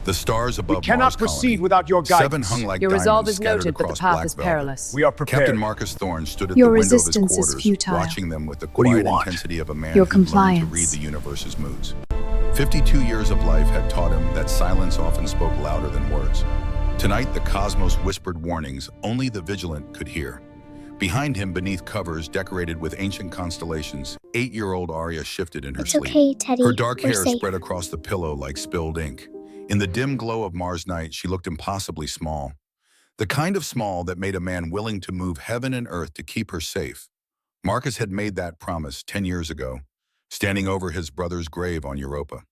The stars We above cannot Mars proceed colony. without your 7 guidance. hung like Your resolve diamonds is scattered noted, but the across path black is velvet. perilous. We are prepared. Captain Marcus Thorne stood at Your the window of his resistance is quarters, futile. watching them with the What do you quiet want? intensity of a man Your who'd learned to compliance. read the universe's moods. 52 years of life had taught him that silence often spoke louder than words. Tonight, the cosmos whispered warnings only the vigilant could hear. Behind him, beneath covers decorated with ancient constellations, 8-year-old Arya shifted in her It's sleep. okay, Teddy. Her dark We're hair safe. spread across the pillow like spilled ink. In the dim glow of Mars night, she looked impossibly small. The kind of small that made a man willing to move heaven and earth to keep her safe. Marcus had made that promise 10 years ago, standing over his brother's grave on Europa.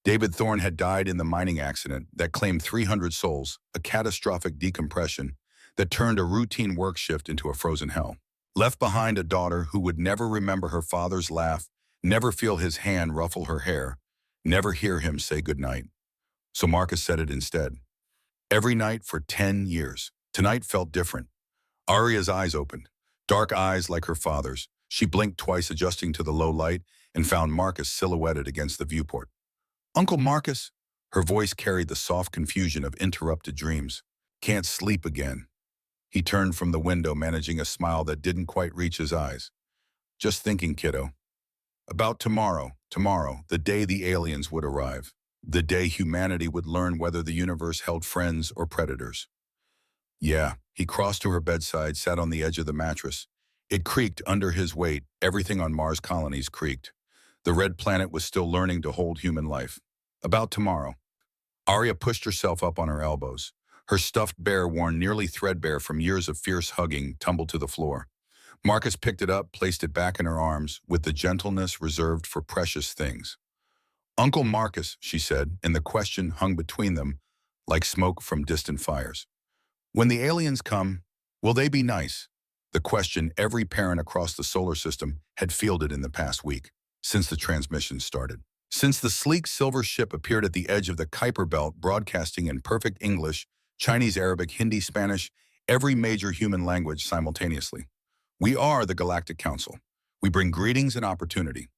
David Thorne had died in the mining accident that claimed 300 souls, a catastrophic decompression that turned a routine work shift into a frozen hell. Left behind a daughter who would never remember her father's laugh, never feel his hand ruffle her hair, never hear him say goodnight. So Marcus said it instead. Every night for 10 years. Tonight felt different. Arya's eyes opened, dark eyes like her father's. She blinked twice, adjusting to the low light, and found Marcus silhouetted against the viewport. "Uncle Marcus," her voice carried the soft confusion of interrupted dreams. "Can't sleep again." He turned from the window, managing a smile that didn't quite reach his eyes. "Just thinking, kiddo. About tomorrow, the day the aliens would arrive. The day humanity would learn whether the universe held friends or predators." Yeah, he crossed to her bedside, sat on the edge of the mattress. It creaked under his weight. Everything on Mars colonies creaked. The red planet was still learning to hold human life. About tomorrow. Arya pushed herself up on her elbows. Her stuffed bear, worn nearly threadbare from years of fierce hugging, tumbled to the floor. Marcus picked it up, placed it back in her arms with the gentleness reserved for precious things. "Uncle Marcus," she said, and the question hung between them like smoke from distant fires. "When the aliens come, will they be nice?" The question every parent across the solar system had fielded in the past week, since the transmission started. Since the sleek silver ship appeared at the edge of the Kuiper Belt, broadcasting in perfect English, Chinese, Arabic, Hindi, Spanish, every major human language simultaneously. "We are the Galactic Council. We bring greetings and opportunity."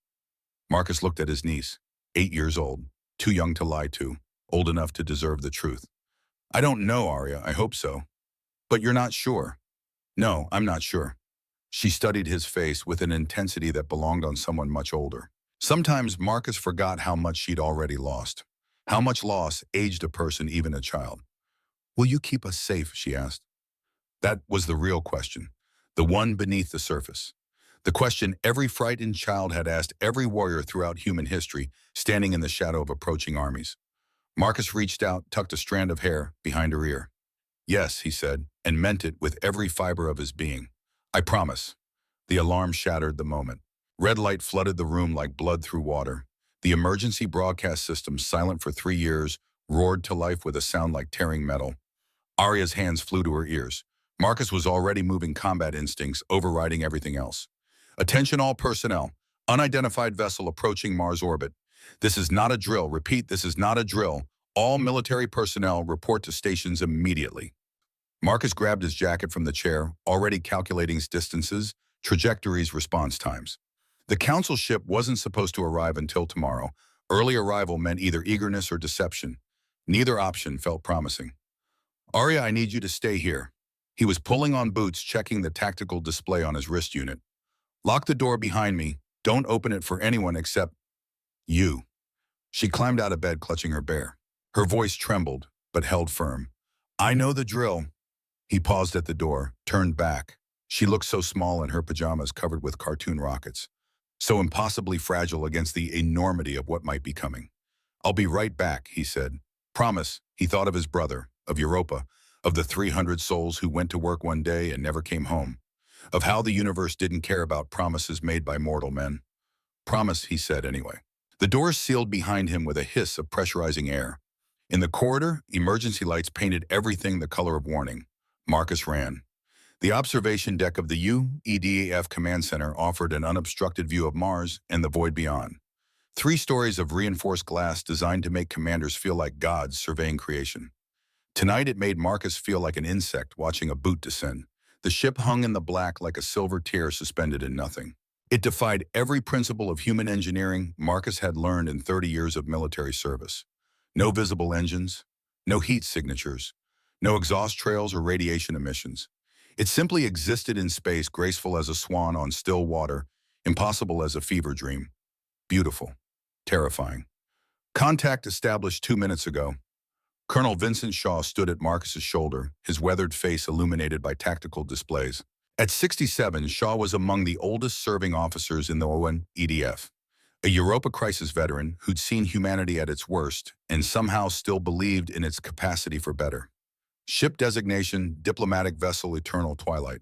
Marcus looked at his niece, 8 years old, too young to lie to, old enough to deserve the truth. "I don't know, Arya, I hope so. But you're not sure." "No, I'm not sure." She studied his face with an intensity that belonged on someone much older. Sometimes Marcus forgot how much she'd already lost. How much loss aged a person, even a child. "Will you keep us safe?" she asked. That was the real question, the one beneath the surface. The question every frightened child had asked every warrior throughout human history, standing in the shadow of approaching armies. Marcus reached out, tucked a strand of hair behind her ear. "Yes," he said, and meant it with every fiber of his being. "I promise." The alarm shattered the moment. Red light flooded the room like blood through water. The emergency broadcast system, silent for 3 years, roared to life with a sound like tearing metal. Arya's hands flew to her ears. Marcus was already moving combat instincts, overriding everything else. "Attention all personnel. Unidentified vessel approaching Mars orbit. This is not a drill. Repeat, this is not a drill. All military personnel report to stations immediately." Marcus grabbed his jacket from the chair, already calculating distances, trajectories, response times. The council ship wasn't supposed to arrive until tomorrow. Early arrival meant either eagerness or deception. Neither option felt promising. "Arya, I need you to stay here." He was pulling on boots, checking the tactical display on his wrist unit. "Lock the door behind me. Don't open it for anyone except you." She climbed out of bed, clutching her bear. Her voice trembled, but held firm. "I know the drill." He paused at the door, turned back. She looked so small in her pajamas covered with cartoon rockets, so impossibly fragile against the enormity of what might be coming. "I'll be right back," he said. Promise. He thought of his brother, of Europa, of the 300 souls who went to work one day and never came home, of how the universe didn't care about promises made by mortal men. "Promise," he said anyway. The doors sealed behind him with a hiss of pressurizing air. In the corridor, emergency lights painted everything the color of warning. Marcus ran. The observation deck of the UEDAF Command Center offered an unobstructed view of Mars and the void beyond. 3 stories of reinforced glass designed to make commanders feel like gods surveying creation. Tonight it made Marcus feel like an insect watching a boot descend. The ship hung in the black like a silver tear suspended in nothing. It defied every principle of human engineering Marcus had learned in 30 years of military service. No visible engines, No heat signatures, no exhaust trails or radiation emissions. It simply existed in space, graceful as a swan on still water, impossible as a fever dream. Beautiful. Terrifying. Contact established 2 minutes ago. Colonel Vincent Shaw stood at Marcus's shoulder, his weathered face illuminated by tactical displays. At 67, Shaw was among the oldest serving officers in the ONE EDF, a Europa crisis veteran who'd seen humanity at its worst and somehow still believed in its capacity for better. Ship designation, diplomatic vessel Eternal Twilight.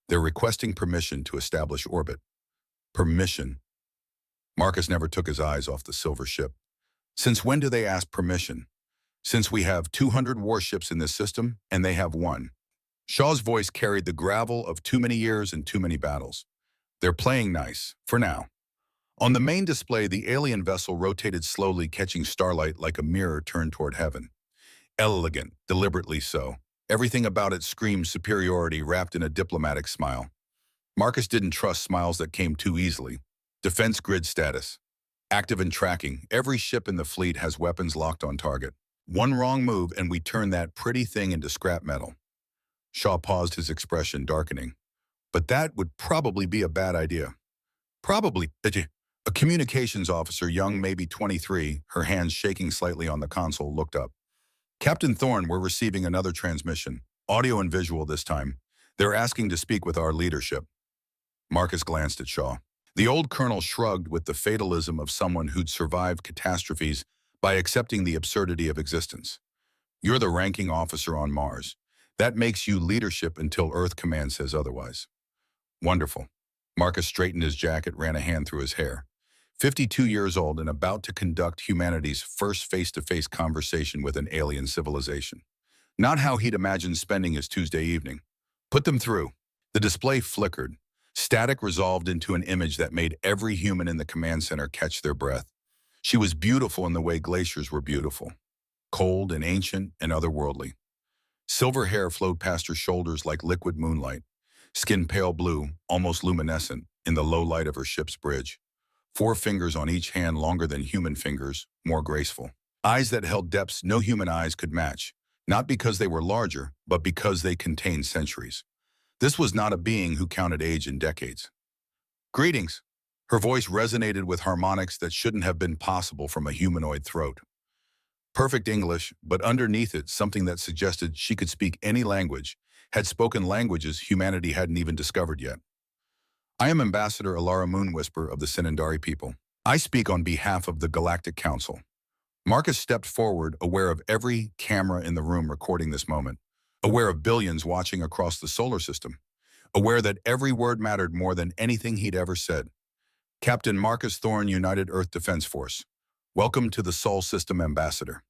They're requesting permission to establish orbit. Permission. Marcus never took his eyes off the silver ship. Since when do they ask permission? Since we have 200 warships in this system, and they have one. Shaw's voice carried the gravel of too many years and too many battles. They're playing nice, for now. On the main display, the alien vessel rotated slowly, catching starlight like a mirror turned toward heaven. Elegant, deliberately so. Everything about it screamed superiority wrapped in a diplomatic smile. Marcus didn't trust smiles that came too easily. Defense grid status. Active and tracking. Every ship in the fleet has weapons locked on target. One wrong move and we turn that pretty thing into scrap metal. Shaw paused, his expression darkening. But that would probably be a bad idea. Probably. A communications officer, young, maybe 23, her hands shaking slightly on the console, looked up. Captain Thorne, we're receiving another transmission. Audio and visual this time. They're asking to speak with our leadership. Marcus glanced at Shaw. The old colonel shrugged with the fatalism of someone who'd survived catastrophes by accepting the absurdity of existence. You're the ranking officer on Mars. That makes you leadership until Earth Command says otherwise. Wonderful. Marcus straightened his jacket, ran a hand through his hair. 52 years old and about to conduct humanity's first face-to-face conversation with an alien civilization. Not how he'd imagined spending his Tuesday evening. Put them through. The display flickered. Static resolved into an image that made every human in the command center catch their breath. She was beautiful in the way glaciers were beautiful. Cold and ancient and otherworldly. Silver hair flowed past her shoulders like liquid moonlight. Skin pale blue, almost luminescent, in the low light of her ship's bridge. 4 fingers on each hand, longer than human fingers, more graceful. Eyes that held depths no human eyes could match, not because they were larger, but because they contained centuries. This was not a being who counted age in decades. Greetings. Her voice resonated with harmonics that shouldn't have been possible from a humanoid throat. Perfect English, but underneath it something that suggested she could speak any language, had spoken languages humanity hadn't even discovered yet. I am Ambassador Alara Moonwhisper of the Sinandari people. I speak on behalf of the Galactic Council. Marcus stepped forward, aware of every camera in the room recording this moment, aware of billions watching across the solar system, aware that every word mattered more than anything he'd ever said. Captain Marcus Thorne, United Earth Defense Force. Welcome to the Sol System, Ambassador.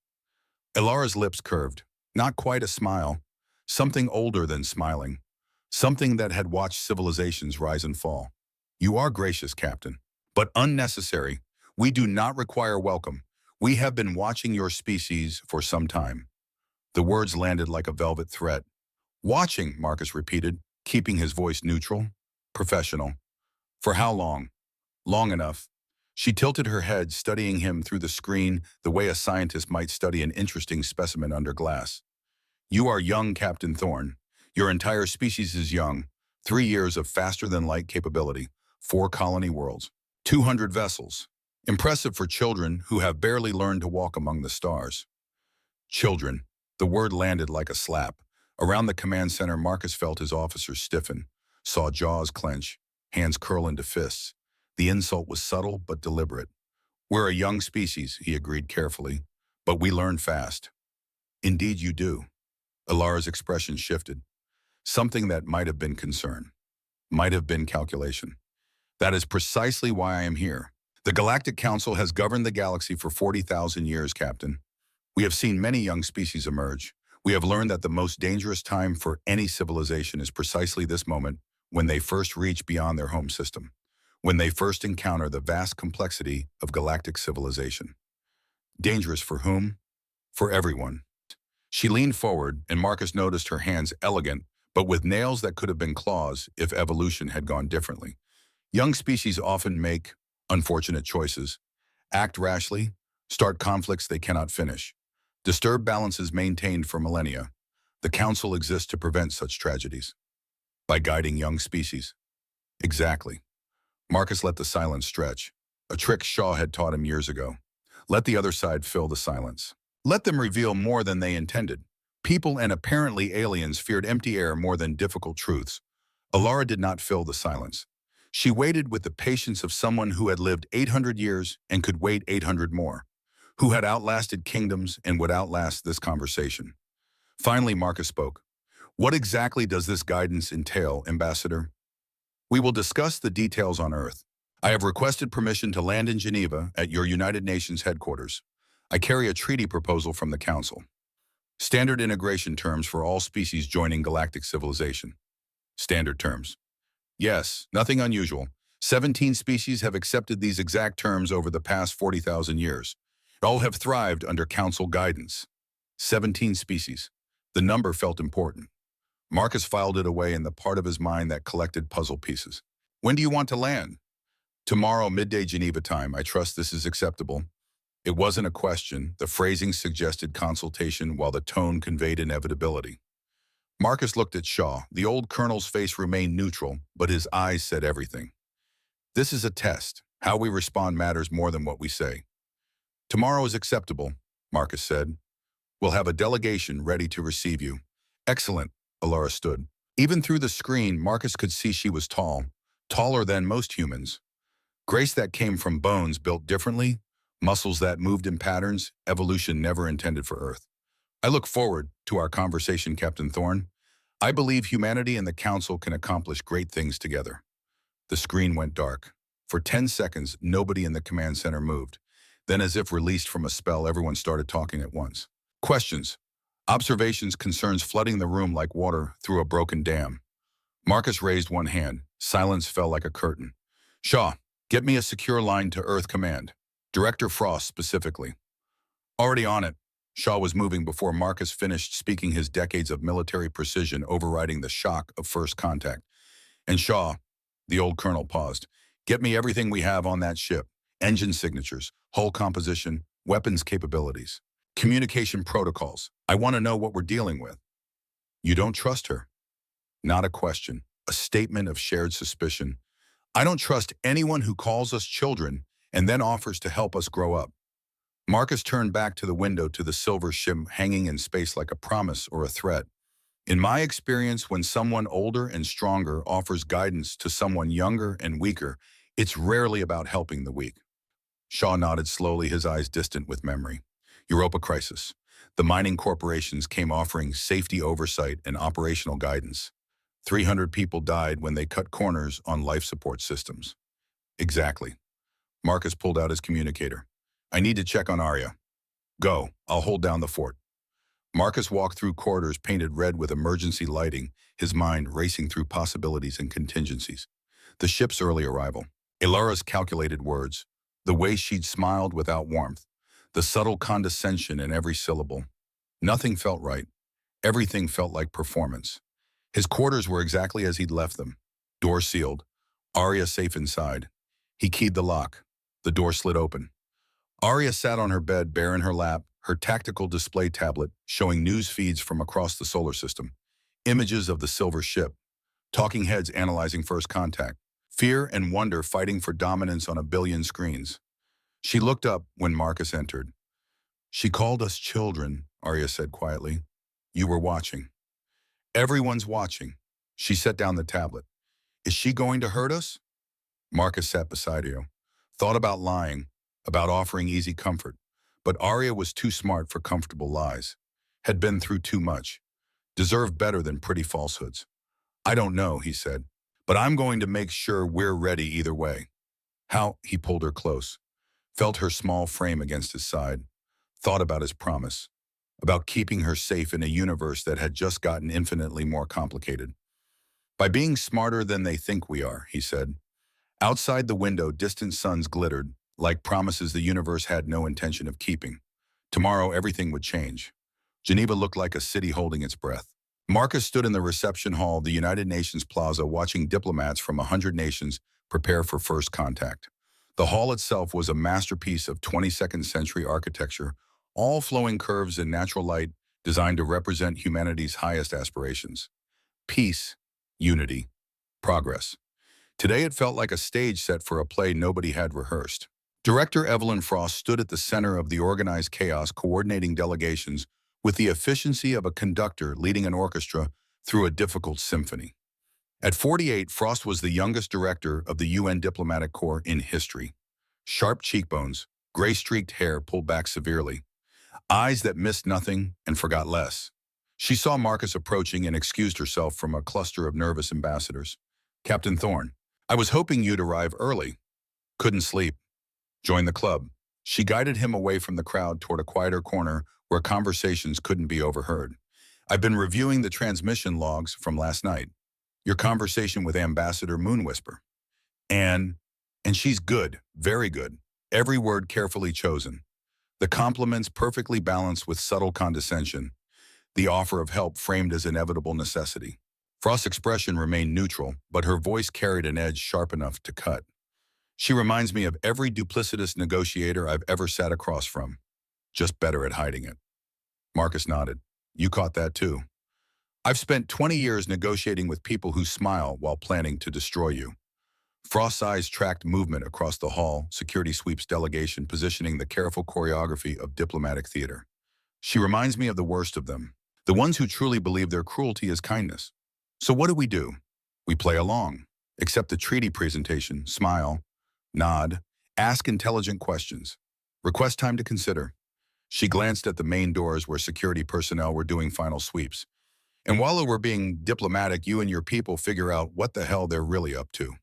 Alara's lips curved. Not quite a smile. Something older than smiling. Something that had watched civilizations rise and fall. You are gracious, Captain, but unnecessary. We do not require welcome. We have been watching your species for some time. The words landed like a velvet threat. Watching, Marcus repeated, keeping his voice neutral, professional. For how long? Long enough. She tilted her head, studying him through the screen the way a scientist might study an interesting specimen under glass. You are young, Captain Thorne. Your entire species is young. 3 years of faster-than-light capability. 4 colony worlds. 200 vessels. Impressive for children who have barely learned to walk among the stars. Children. The word landed like a slap. Around the command center, Marcus felt his officers stiffen, saw jaws clench, hands curl into fists. The insult was subtle but deliberate. We're a young species, he agreed carefully, but we learn fast. Indeed you do. Alara's expression shifted. Something that might have been concern, might have been calculation. That is precisely why I am here. The Galactic Council has governed the galaxy for 40,000 years, Captain. We have seen many young species emerge. We have learned that the most dangerous time for any civilization is precisely this moment, when they first reach beyond their home system, when they first encounter the vast complexity of galactic civilization. Dangerous for whom? For everyone. She leaned forward, and Marcus noticed her hands elegant, but with nails that could have been claws if evolution had gone differently. Young species often make unfortunate choices, act rashly, start conflicts they cannot finish. Disturbed balances maintained for millennia. The Council exists to prevent such tragedies. By guiding young species. Exactly. Marcus let the silence stretch. A trick Shaw had taught him years ago. Let the other side fill the silence. Let them reveal more than they intended. People and apparently aliens feared empty air more than difficult truths. Alara did not fill the silence. She waited with the patience of someone who had lived 800 years and could wait 800 more, who had outlasted kingdoms and would outlast this conversation. Finally, Marcus spoke. What exactly does this guidance entail, Ambassador? We will discuss the details on Earth. I have requested permission to land in Geneva at your United Nations headquarters. I carry a treaty proposal from the Council. Standard integration terms for all species joining galactic civilization. Standard terms. Yes, nothing unusual. 17 species have accepted these exact terms over the past 40,000 years. All have thrived under Council guidance. 17 species. The number felt important. Marcus filed it away in the part of his mind that collected puzzle pieces. When do you want to land? Tomorrow, midday Geneva time. I trust this is acceptable. It wasn't a question. The phrasing suggested consultation while the tone conveyed inevitability. Marcus looked at Shaw. The old colonel's face remained neutral, but his eyes said everything. This is a test. How we respond matters more than what we say. Tomorrow is acceptable, Marcus said. We'll have a delegation ready to receive you. Excellent, Alara stood. Even through the screen, Marcus could see she was tall, taller than most humans. Grace that came from bones built differently, muscles that moved in patterns evolution never intended for Earth. I look forward to our conversation, Captain Thorne. I believe humanity and the Council can accomplish great things together. The screen went dark. For 10 seconds, nobody in the command center moved. Then, as if released from a spell, everyone started talking at once. Questions. Observations, concerns flooding the room like water through a broken dam. Marcus raised one hand. Silence fell like a curtain. Shaw, get me a secure line to Earth Command. Director Frost specifically. Already on it. Shaw was moving before Marcus finished speaking, his decades of military precision overriding the shock of first contact. And Shaw, the old colonel paused. Get me everything we have on that ship. Engine signatures, hull composition, weapons capabilities, communication protocols. I want to know what we're dealing with. You don't trust her? Not a question, a statement of shared suspicion. I don't trust anyone who calls us children and then offers to help us grow up. Marcus turned back to the window to the silver ship hanging in space like a promise or a threat. In my experience, when someone older and stronger offers guidance to someone younger and weaker, it's rarely about helping the weak. Shaw nodded slowly, his eyes distant with memory. Europa crisis. The mining corporations came offering safety oversight and operational guidance. 300 people died when they cut corners on life support systems. Exactly. Marcus pulled out his communicator. I need to check on Arya. Go, I'll hold down the fort. Marcus walked through corridors painted red with emergency lighting, his mind racing through possibilities and contingencies. The ship's early arrival. Alara's calculated words. The way she'd smiled without warmth. The subtle condescension in every syllable. Nothing felt right. Everything felt like performance. His quarters were exactly as he'd left them. Door sealed. Arya safe inside. He keyed the lock. The door slid open. Arya sat on her bed, bare in her lap, her tactical display tablet showing news feeds from across the solar system. Images of the silver ship. Talking heads analyzing first contact. Fear and wonder fighting for dominance on a billion screens. She looked up when Marcus entered. She called us children, Arya said quietly. You were watching. Everyone's watching. She set down the tablet. Is she going to hurt us? Marcus sat beside her. Thought about lying, about offering easy comfort. But Arya was too smart for comfortable lies. Had been through too much. Deserved better than pretty falsehoods. I don't know, he said. But I'm going to make sure we're ready either way. How? He pulled her close. Felt her small frame against his side. Thought about his promise. About keeping her safe in a universe that had just gotten infinitely more complicated. By being smarter than they think we are, he said. Outside the window, distant suns glittered, like promises the universe had no intention of keeping. Tomorrow, everything would change. Geneva looked like a city holding its breath. Marcus stood in the reception hall of the United Nations Plaza watching diplomats from 100 nations prepare for first contact. The hall itself was a masterpiece of 22nd century architecture, all flowing curves in natural light designed to represent humanity's highest aspirations. Peace, unity, progress. Today it felt like a stage set for a play nobody had rehearsed. Director Evelyn Frost stood at the center of the organized chaos, coordinating delegations with the efficiency of a conductor leading an orchestra through a difficult symphony. At 48, Frost was the youngest director of the UN Diplomatic Corps in history. Sharp cheekbones, gray-streaked hair pulled back severely, eyes that missed nothing and forgot less. She saw Marcus approaching and excused herself from a cluster of nervous ambassadors. "Captain Thorne, I was hoping you'd arrive early. Couldn't sleep. Join the club." She guided him away from the crowd toward a quieter corner where conversations couldn't be overheard. "I've been reviewing the transmission logs from last night. Your conversation with Ambassador Moonwhisper. And she's good, very good. Every word carefully chosen. The compliments perfectly balanced with subtle condescension. The offer of help framed as inevitable necessity." Frost's expression remained neutral, but her voice carried an edge sharp enough to cut. "She reminds me of every duplicitous negotiator I've ever sat across from. Just better at hiding it." Marcus nodded. "You caught that too. I've spent 20 years negotiating with people who smile while planning to destroy you." Frost's eyes tracked movement across the hall, security sweeps delegation positioning the careful choreography of diplomatic theater. "She reminds me of the worst of them, the ones who truly believe their cruelty is kindness. So what do? We play along, accept the treaty presentation, smile, nod, ask intelligent questions, request time to consider." She glanced at the main doors where security personnel were doing final sweeps. "And while we're being diplomatic, you and your people figure out what the hell they're really up to."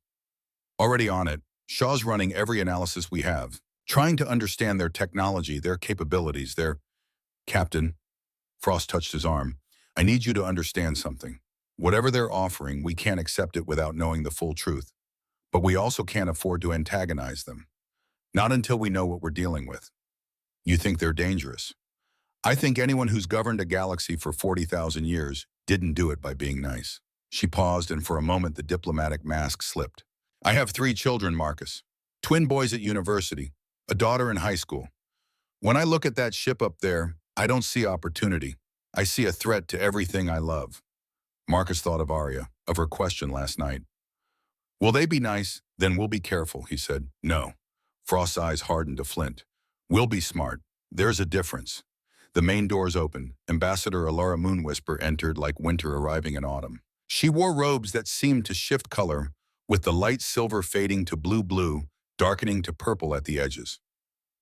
"Already on it. Shaw's running every analysis we have, trying to understand their technology, their capabilities, their—" "Captain," Frost touched his arm, "I need you to understand something. Whatever they're offering, we can't accept it without knowing the full truth. But we also can't afford to antagonize them. Not until we know what we're dealing with." "You think they're dangerous?" "I think anyone who's governed a galaxy for 40,000 years didn't do it by being nice." She paused, and for a moment the diplomatic mask slipped. "I have 3 children, Marcus. Twin boys at university, a daughter in high school. When I look at that ship up there, I don't see opportunity. I see a threat to everything I love." Marcus thought of Arya, of her question last night. "Will they be nice? Then we'll be careful," he said. "No." Frost's eyes hardened to flint. "We'll be smart. There's a difference." The main doors opened. Ambassador Alara Moonwhisper entered like winter arriving in autumn. She wore robes that seemed to shift color, with the light silver fading to blue, darkening to purple at the edges.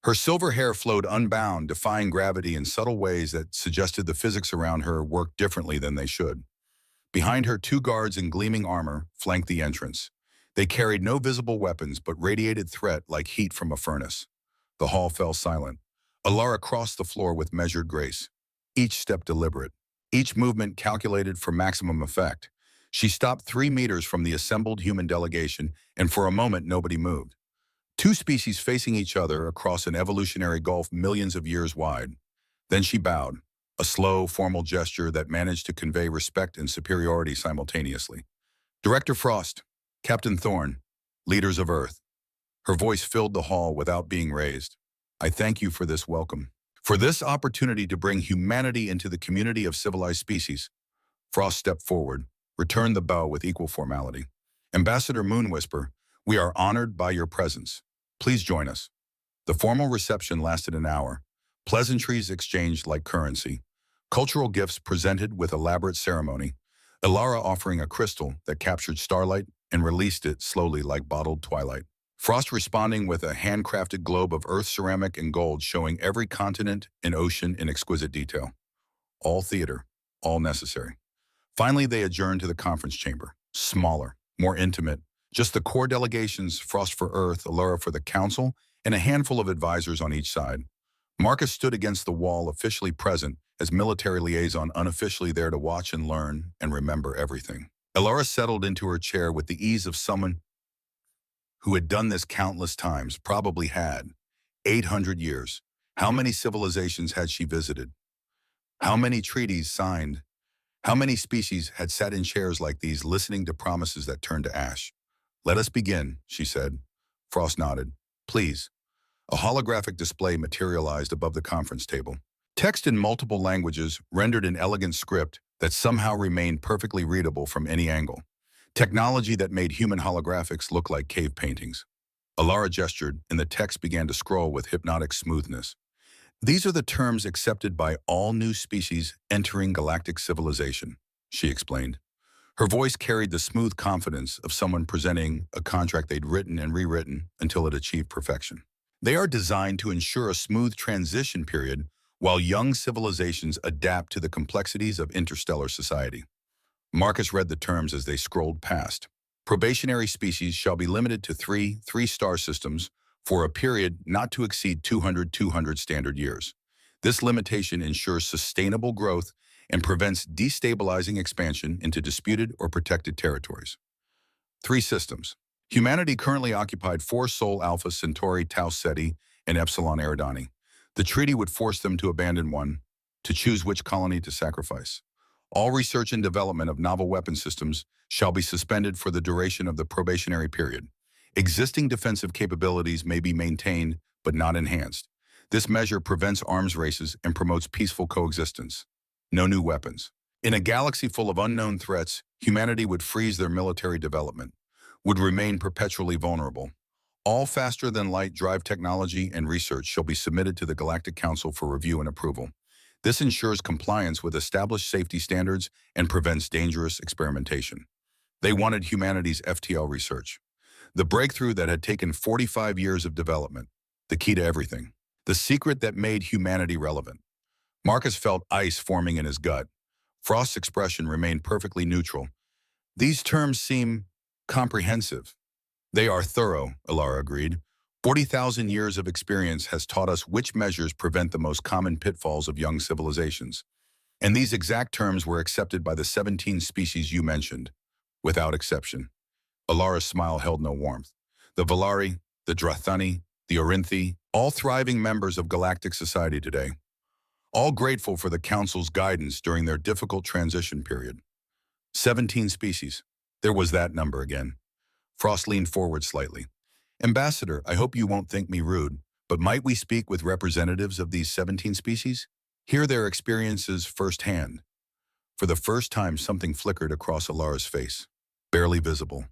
Her silver hair flowed unbound, defying gravity in subtle ways that suggested the physics around her worked differently than they should. Behind her, 2 guards in gleaming armor flanked the entrance. They carried no visible weapons, but radiated threat like heat from a furnace. The hall fell silent. Alara crossed the floor with measured grace, each step deliberate, each movement calculated for maximum effect. She stopped 3 meters from the assembled human delegation, and for a moment nobody moved. 2 species facing each other across an evolutionary gulf millions of years wide. Then she bowed, a slow, formal gesture that managed to convey respect and superiority simultaneously. "Director Frost, Captain Thorne, leaders of Earth." Her voice filled the hall without being raised. "I thank you for this welcome, for this opportunity to bring humanity into the community of civilized species." Frost stepped forward, returned the bow with equal formality. "Ambassador Moonwhisper, we are honored by your presence. Please join us." The formal reception lasted an hour. Pleasantries exchanged like currency. Cultural gifts presented with elaborate ceremony. Alara offering a crystal that captured starlight and released it slowly like bottled twilight. Frost responding with a handcrafted globe of earth ceramic and gold showing every continent and ocean in exquisite detail. All theater, all necessary. Finally, they adjourned to the conference chamber. Smaller, more intimate. Just the core delegations, Frost for Earth, Alara for the Council, and a handful of advisors on each side. Marcus stood against the wall, officially present, as military liaison unofficially there to watch and learn and remember everything. Alara settled into her chair with the ease of someone who had done this countless times, probably had. 800 years. How many civilizations had she visited? How many treaties signed? How many species had sat in chairs like these, listening to promises that turned to ash? "Let us begin," she said. Frost nodded. "Please." A holographic display materialized above the conference table. Text in multiple languages rendered in elegant script that somehow remained perfectly readable from any angle. Technology that made human holographics look like cave paintings. Alara gestured, and the text began to scroll with hypnotic smoothness. These are the terms accepted by all new species entering galactic civilization, she explained. Her voice carried the smooth confidence of someone presenting a contract they'd written and rewritten until it achieved perfection. They are designed to ensure a smooth transition period while young civilizations adapt to the complexities of interstellar society. Marcus read the terms as they scrolled past. Probationary species shall be limited to three-star systems for a period not to exceed 200 standard years. This limitation ensures sustainable growth and prevents destabilizing expansion into disputed or protected territories. 3 systems. Humanity currently occupied 4 Sol Alpha Centauri Tau Ceti and Epsilon Eridani. The treaty would force them to abandon one, to choose which colony to sacrifice. All research and development of novel weapon systems shall be suspended for the duration of the probationary period. Existing defensive capabilities may be maintained, but not enhanced. This measure prevents arms races and promotes peaceful coexistence. No new weapons. In a galaxy full of unknown threats, humanity would freeze their military development, would remain perpetually vulnerable. All faster-than-light drive technology and research shall be submitted to the Galactic Council for review and approval. This ensures compliance with established safety standards and prevents dangerous experimentation. They wanted humanity's FTL research. The breakthrough that had taken 45 years of development, the key to everything. The secret that made humanity relevant. Marcus felt ice forming in his gut. Frost's expression remained perfectly neutral. These terms seem comprehensive. They are thorough, Alara agreed. 40,000 years of experience has taught us which measures prevent the most common pitfalls of young civilizations. And these exact terms were accepted by the 17 species you mentioned, without exception. Alara's smile held no warmth. The Valari, the Drathani, the Orinthi, all thriving members of galactic society today. All grateful for the Council's guidance during their difficult transition period. 17 species. There was that number again. Frost leaned forward slightly. Ambassador, I hope you won't think me rude, but might we speak with representatives of these 17 species? Hear their experiences firsthand. For the first time, something flickered across Alara's face. Barely visible.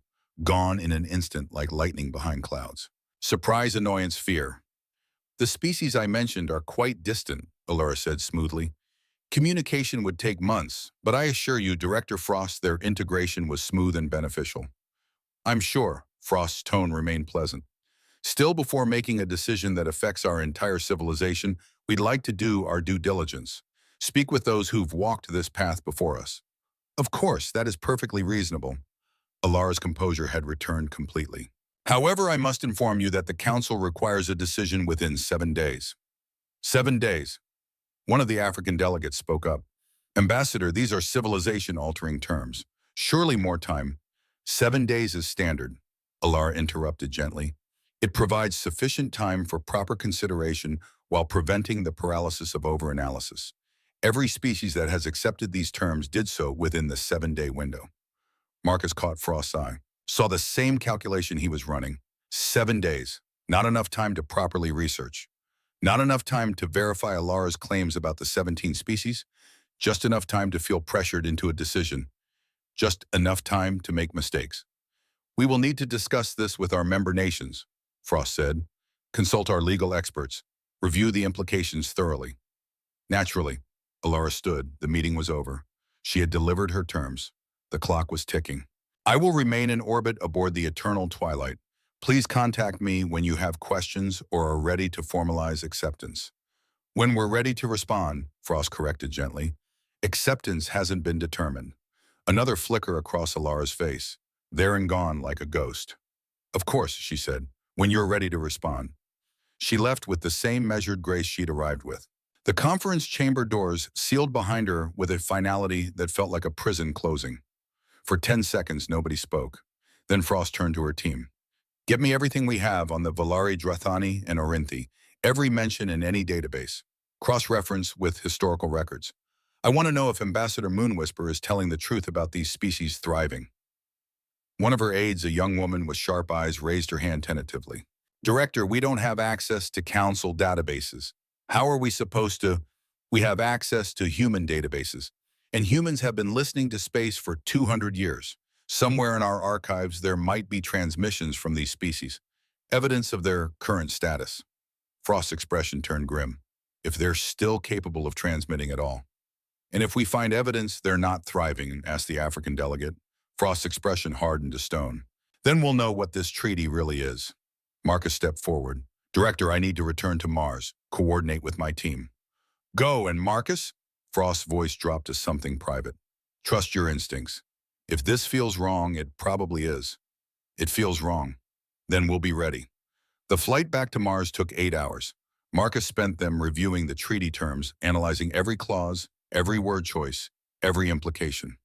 Gone in an instant like lightning behind clouds. Surprise, annoyance, fear. The species I mentioned are quite distant, Alara said smoothly. Communication would take months, but I assure you, Director Frost, their integration was smooth and beneficial. I'm sure, Frost's tone remained pleasant. Still, before making a decision that affects our entire civilization, we'd like to do our due diligence. Speak with those who've walked this path before us. Of course, that is perfectly reasonable. Alara's composure had returned completely. However, I must inform you that the Council requires a decision within 7 days. 7 days. One of the African delegates spoke up. Ambassador, these are civilization-altering terms. Surely more time. 7 days is standard, Alara interrupted gently. It provides sufficient time for proper consideration while preventing the paralysis of overanalysis. Every species that has accepted these terms did so within the 7-day window. Marcus caught Frost's eye, saw the same calculation he was running. 7 days. Not enough time to properly research. Not enough time to verify Alara's claims about the 17 species. Just enough time to feel pressured into a decision. Just enough time to make mistakes. We will need to discuss this with our member nations, Frost said. Consult our legal experts. Review the implications thoroughly. Naturally, Alara stood. The meeting was over. She had delivered her terms. The clock was ticking. I will remain in orbit aboard the Eternal Twilight. Please contact me when you have questions or are ready to formalize acceptance. When we're ready to respond, Frost corrected gently. Acceptance hasn't been determined. Another flicker across Alara's face. There and gone like a ghost. Of course, she said, when you're ready to respond. She left with the same measured grace she'd arrived with. The conference chamber doors sealed behind her with a finality that felt like a prison closing. For 10 seconds, nobody spoke. Then Frost turned to her team. Get me everything we have on the Valari, Drathani, and Orinthi. Every mention in any database. Cross-reference with historical records. I want to know if Ambassador Moonwhisper is telling the truth about these species thriving. One of her aides, a young woman with sharp eyes, raised her hand tentatively. Director, we don't have access to council databases. How are we supposed to? We have access to human databases. And humans have been listening to space for 200 years. Somewhere in our archives, there might be transmissions from these species, evidence of their current status. Frost's expression turned grim. If they're still capable of transmitting at all. And if we find evidence they're not thriving, asked the African delegate. Frost's expression hardened to stone. Then we'll know what this treaty really is. Marcus stepped forward. Director, I need to return to Mars. Coordinate with my team. Go, and Marcus? Frost's voice dropped to something private. Trust your instincts. If this feels wrong, it probably is. It feels wrong. Then we'll be ready. The flight back to Mars took 8 hours. Marcus spent them reviewing the treaty terms, analyzing every clause, every word choice, every implication.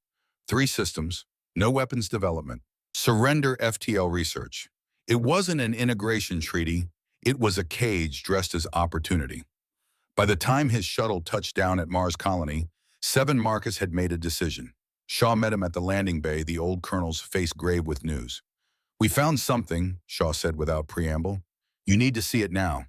3 systems, no weapons development, surrender FTL research. It wasn't an integration treaty, it was a cage dressed as opportunity. By the time his shuttle touched down at Mars Colony, 7 Marcus had made a decision. Shaw met him at the landing bay, the old colonel's face grave with news. We found something, Shaw said without preamble. You need to see it now.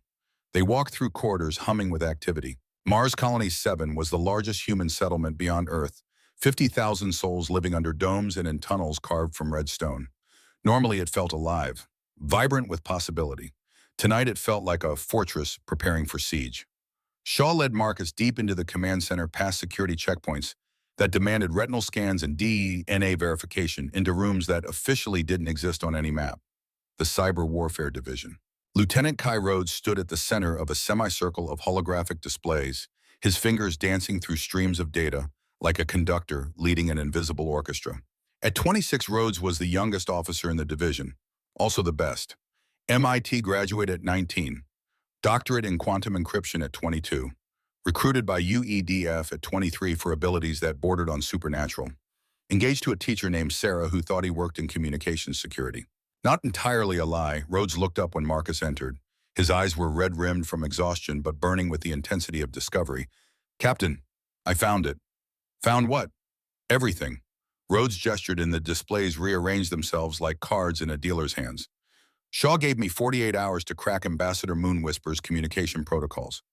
They walked through corridors humming with activity. Mars Colony 7 was the largest human settlement beyond Earth, 50,000 souls living under domes and in tunnels carved from red stone. Normally it felt alive, vibrant with possibility. Tonight it felt like a fortress preparing for siege. Shaw led Marcus deep into the command center past security checkpoints that demanded retinal scans and DNA verification into rooms that officially didn't exist on any map. The Cyber Warfare Division. Lieutenant Kai Rhodes stood at the center of a semicircle of holographic displays, his fingers dancing through streams of data like a conductor leading an invisible orchestra. At 26, Rhodes was the youngest officer in the division, also the best. MIT graduate at 19, doctorate in quantum encryption at 22, recruited by UEDF at 23 for abilities that bordered on supernatural, engaged to a teacher named Sarah who thought he worked in communications security. Not entirely a lie, Rhodes looked up when Marcus entered. His eyes were red-rimmed from exhaustion but burning with the intensity of discovery. Captain, I found it. Found what? Everything. Rhodes gestured and the displays rearranged themselves like cards in a dealer's hands. Shaw gave me 48 hours to crack Ambassador Moonwhisper's communication protocols.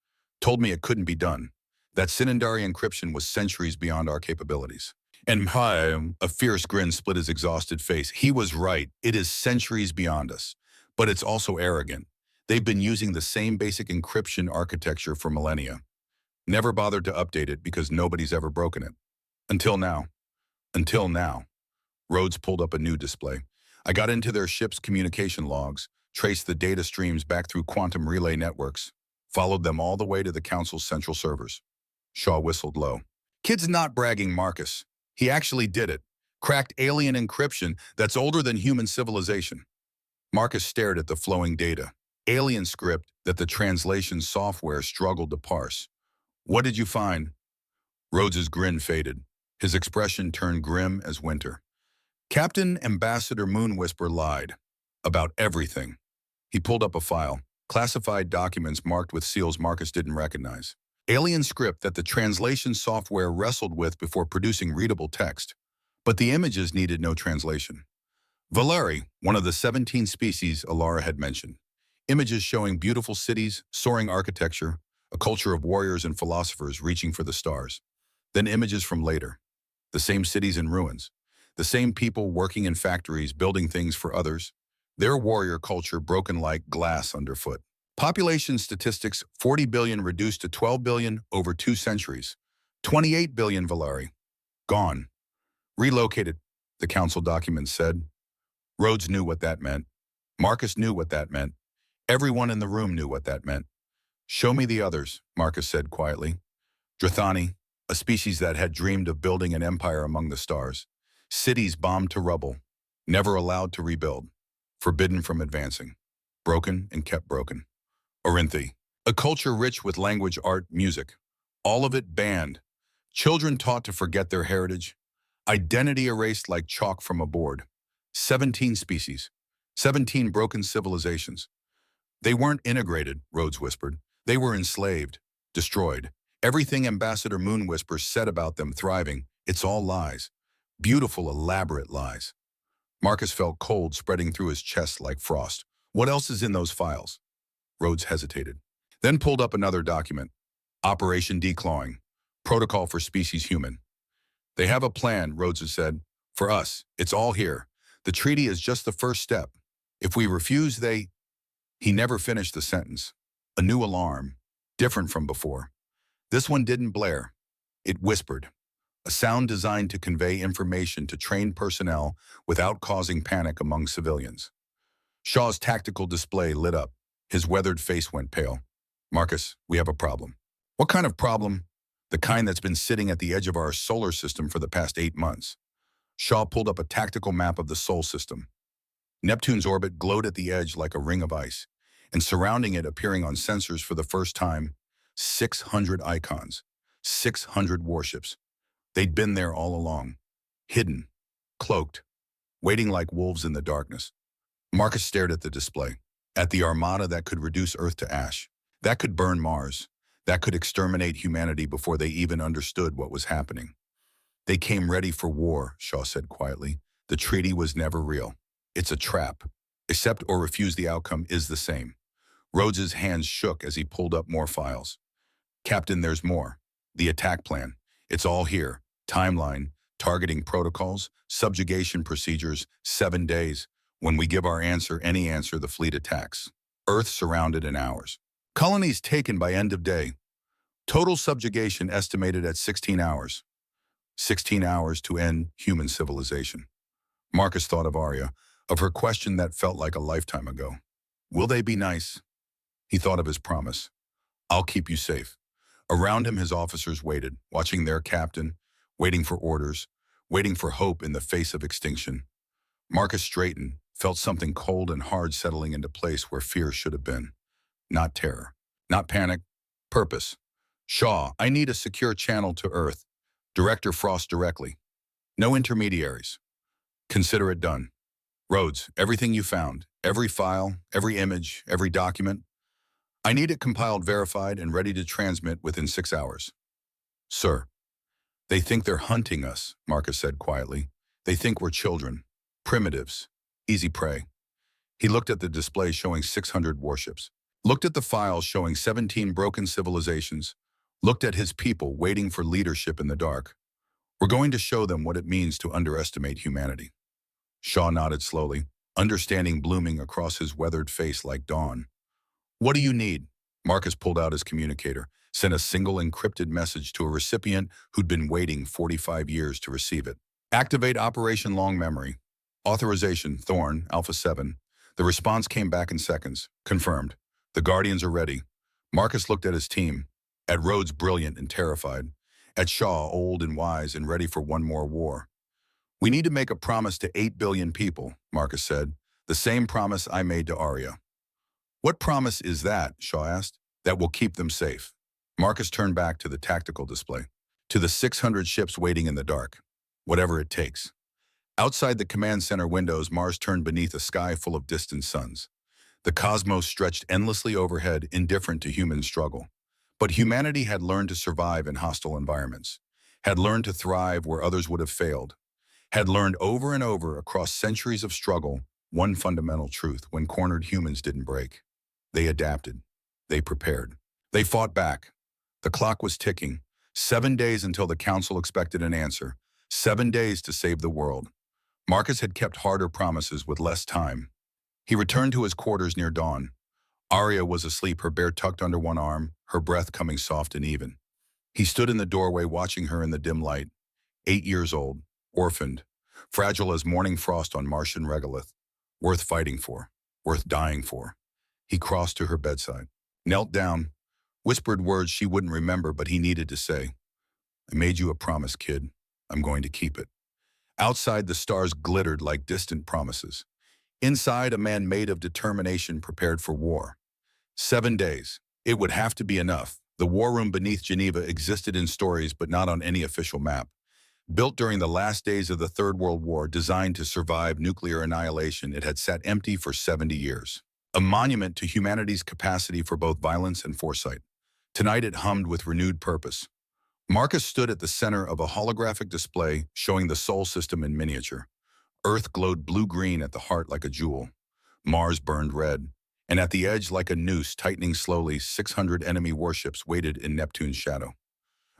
Told me it couldn't be done. That Synandari encryption was centuries beyond our capabilities. And a fierce grin split his exhausted face. He was right. It is centuries beyond us. But it's also arrogant. They've been using the same basic encryption architecture for millennia. Never bothered to update it because nobody's ever broken it. Until now. Until now. Rhodes pulled up a new display. I got into their ship's communication logs, traced the data streams back through quantum relay networks, followed them all the way to the Council's central servers. Shaw whistled low. Kid's not bragging, Marcus. He actually did it. Cracked alien encryption that's older than human civilization. Marcus stared at the flowing data. Alien script that the translation software struggled to parse. What did you find? Rhodes's grin faded. His expression turned grim as winter. Captain Ambassador Moonwhisper lied. About everything. He pulled up a file. Classified documents marked with seals Marcus didn't recognize. Alien script that the translation software wrestled with before producing readable text. But the images needed no translation. Valeri, one of the 17 species Alara had mentioned. Images showing beautiful cities, soaring architecture, a culture of warriors and philosophers reaching for the stars. Then images from later. The same cities in ruins. The same people working in factories, building things for others. Their warrior culture broken like glass underfoot. Population statistics, 40 billion reduced to 12 billion over 2 centuries. 28 billion Valeri. Gone. Relocated, the council documents said. Rhodes knew what that meant. Marcus knew what that meant. Everyone in the room knew what that meant. Show me the others, Marcus said quietly. Drathani, a species that had dreamed of building an empire among the stars. Cities bombed to rubble. Never allowed to rebuild. Forbidden from advancing. Broken and kept broken. Orinthi, a culture rich with language, art, music. All of it banned. Children taught to forget their heritage. Identity erased like chalk from a board. 17 species. 17 broken civilizations. They weren't integrated, Rhodes whispered. They were enslaved, destroyed. Everything Ambassador Moonwhisper said about them thriving, it's all lies. Beautiful, elaborate lies. Marcus felt cold spreading through his chest like frost. What else is in those files? Rhodes hesitated, then pulled up another document. Operation Declawing. Protocol for Species Human. They have a plan, Rhodes said. For us, it's all here. The treaty is just the first step. If we refuse, they... He never finished the sentence. A new alarm, different from before. This one didn't blare. It whispered, a sound designed to convey information to trained personnel without causing panic among civilians. Shaw's tactical display lit up. His weathered face went pale. Marcus, we have a problem. What kind of problem? The kind that's been sitting at the edge of our solar system for the past 8 months. Shaw pulled up a tactical map of the Sol system. Neptune's orbit glowed at the edge like a ring of ice, and surrounding it, appearing on sensors for the first time, 600 icons, 600 warships. They'd been there all along, hidden, cloaked, waiting like wolves in the darkness. Marcus stared at the display, at the armada that could reduce Earth to ash, that could burn Mars, that could exterminate humanity before they even understood what was happening. They came ready for war, Shaw said quietly. The treaty was never real. It's a trap. Accept or refuse, the outcome is the same. Rhodes's hands shook as he pulled up more files. Captain, there's more. The attack plan. It's all here. Timeline, targeting protocols, subjugation procedures, 7 days. When we give our answer, any answer, the fleet attacks. Earth surrounded in hours. Colonies taken by end of day. Total subjugation estimated at 16 hours. 16 hours to end human civilization. Marcus thought of Arya, of her question that felt like a lifetime ago. Will they be nice? He thought of his promise. I'll keep you safe. Around him, his officers waited, watching their captain, waiting for orders, waiting for hope in the face of extinction. Marcus straightened, felt something cold and hard settling into place where fear should have been. Not terror, not panic, purpose. Shaw, I need a secure channel to Earth. Director Frost directly. No intermediaries. Consider it done. Rhodes, everything you found, every file, every image, every document. I need it compiled, verified, and ready to transmit within 6 hours. Sir. They think they're hunting us, Marcus said quietly. They think we're children, primitives, easy prey. He looked at the display showing 600 warships, looked at the files showing 17 broken civilizations, looked at his people waiting for leadership in the dark. We're going to show them what it means to underestimate humanity. Shaw nodded slowly, understanding blooming across his weathered face like dawn. What do you need? Marcus pulled out his communicator, sent a single encrypted message to a recipient who'd been waiting 45 years to receive it. Activate Operation Long Memory. Authorization, Thorn, Alpha 7. The response came back in seconds. Confirmed. The Guardians are ready. Marcus looked at his team, at Rhodes brilliant and terrified, at Shaw old and wise and ready for one more war. We need to make a promise to 8 billion people, Marcus said, the same promise I made to Arya. What promise is that, Shaw asked, that will keep them safe? Marcus turned back to the tactical display, to the 600 ships waiting in the dark, whatever it takes. Outside the command center windows, Mars turned beneath a sky full of distant suns. The cosmos stretched endlessly overhead, indifferent to human struggle. But humanity had learned to survive in hostile environments, had learned to thrive where others would have failed, had learned over and over across centuries of struggle one fundamental truth: when cornered, humans didn't break. They adapted. They prepared. They fought back. The clock was ticking. 7 days until the council expected an answer. 7 days to save the world. Marcus had kept harder promises with less time. He returned to his quarters near dawn. Arya was asleep, her bear tucked under one arm, her breath coming soft and even. He stood in the doorway watching her in the dim light. 8 years old, orphaned, fragile as morning frost on Martian regolith. Worth fighting for, worth dying for. He crossed to her bedside, knelt down, whispered words she wouldn't remember but he needed to say. I made you a promise, kid. I'm going to keep it. Outside, the stars glittered like distant promises. Inside, a man made of determination prepared for war. 7 days. It would have to be enough. The war room beneath Geneva existed in stories but not on any official map. Built during the last days of the Third World War, designed to survive nuclear annihilation, it had sat empty for 70 years. A monument to humanity's capacity for both violence and foresight. Tonight it hummed with renewed purpose. Marcus stood at the center of a holographic display showing the Sol system in miniature. Earth glowed blue-green at the heart like a jewel. Mars burned red, and at the edge, like a noose tightening slowly, 600 enemy warships waited in Neptune's shadow.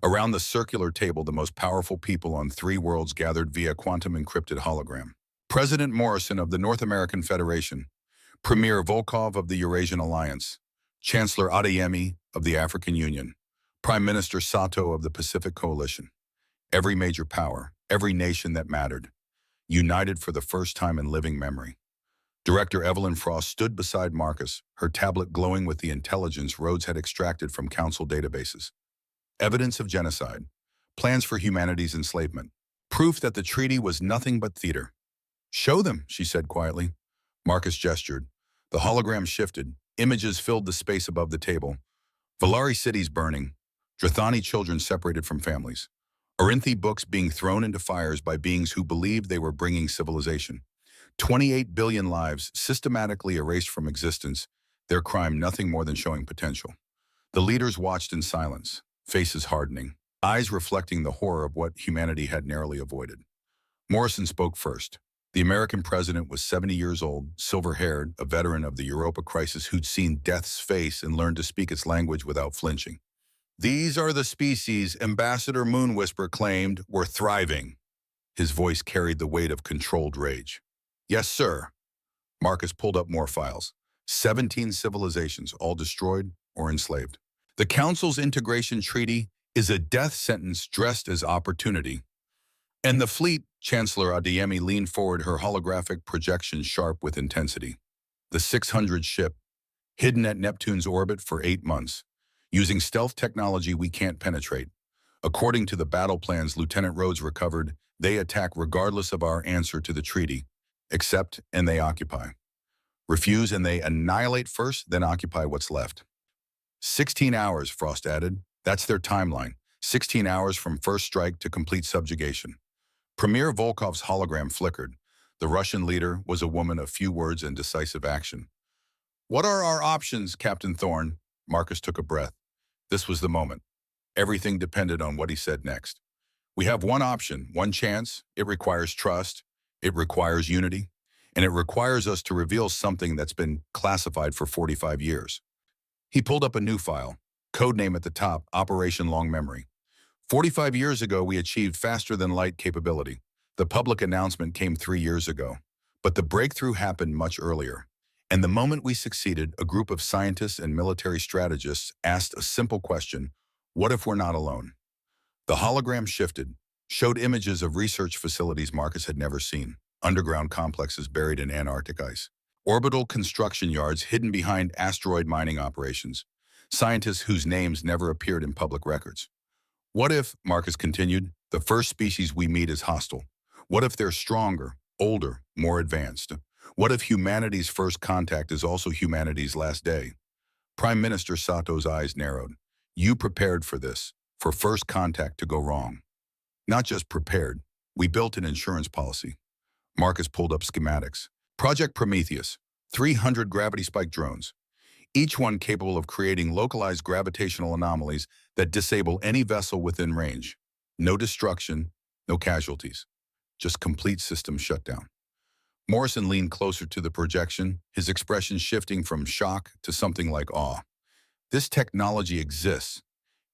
Around the circular table, the most powerful people on three worlds gathered via quantum-encrypted hologram. President Morrison of the North American Federation, Premier Volkov of the Eurasian Alliance, Chancellor Adeyemi of the African Union, Prime Minister Sato of the Pacific Coalition. Every major power, every nation that mattered, united for the first time in living memory. Director Evelyn Frost stood beside Marcus, her tablet glowing with the intelligence Rhodes had extracted from council databases. Evidence of genocide, plans for humanity's enslavement, proof that the treaty was nothing but theater. "Show them," she said quietly. Marcus gestured. The hologram shifted. Images filled the space above the table. Valari cities burning. Drathani children separated from families. Orinthi books being thrown into fires by beings who believed they were bringing civilization. 28 billion lives systematically erased from existence, their crime nothing more than showing potential. The leaders watched in silence, faces hardening, eyes reflecting the horror of what humanity had narrowly avoided. Morrison spoke first. The American president was 70 years old, silver-haired, a veteran of the Europa crisis who'd seen death's face and learned to speak its language without flinching. "These are the species Ambassador Moonwhisper claimed were thriving." His voice carried the weight of controlled rage. "Yes, sir." Marcus pulled up more files. 17 civilizations, all destroyed or enslaved. The Council's integration treaty is a death sentence dressed as opportunity. And the fleet, Chancellor Adeyemi leaned forward, her holographic projection sharp with intensity. The 600 ship, hidden at Neptune's orbit for 8 months, using stealth technology we can't penetrate. According to the battle plans Lieutenant Rhodes recovered, they attack regardless of our answer to the treaty. Accept and they occupy. Refuse and they annihilate first, then occupy what's left. 16 hours, Frost added. That's their timeline. 16 hours from first strike to complete subjugation. Premier Volkov's hologram flickered. The Russian leader was a woman of few words and decisive action. "What are our options, Captain Thorne?" Marcus took a breath. This was the moment. Everything depended on what he said next. "We have one option, one chance. It requires trust. It requires unity. And it requires us to reveal something that's been classified for 45 years. He pulled up a new file. Codename at the top, Operation Long Memory. 45 years ago, we achieved faster-than-light capability. The public announcement came 3 years ago. But the breakthrough happened much earlier. And the moment we succeeded, a group of scientists and military strategists asked a simple question: what if we're not alone? The hologram shifted, showed images of research facilities Marcus had never seen, underground complexes buried in Antarctic ice, orbital construction yards hidden behind asteroid mining operations, scientists whose names never appeared in public records. What if, Marcus continued, the first species we meet is hostile? What if they're stronger, older, more advanced? What if humanity's first contact is also humanity's last day? Prime Minister Sato's eyes narrowed. You prepared for this, for first contact to go wrong. Not just prepared, we built an insurance policy. Marcus pulled up schematics. Project Prometheus, 300 gravity spike drones, each one capable of creating localized gravitational anomalies that disable any vessel within range. No destruction, no casualties, just complete system shutdown. Morrison leaned closer to the projection, his expression shifting from shock to something like awe. This technology exists.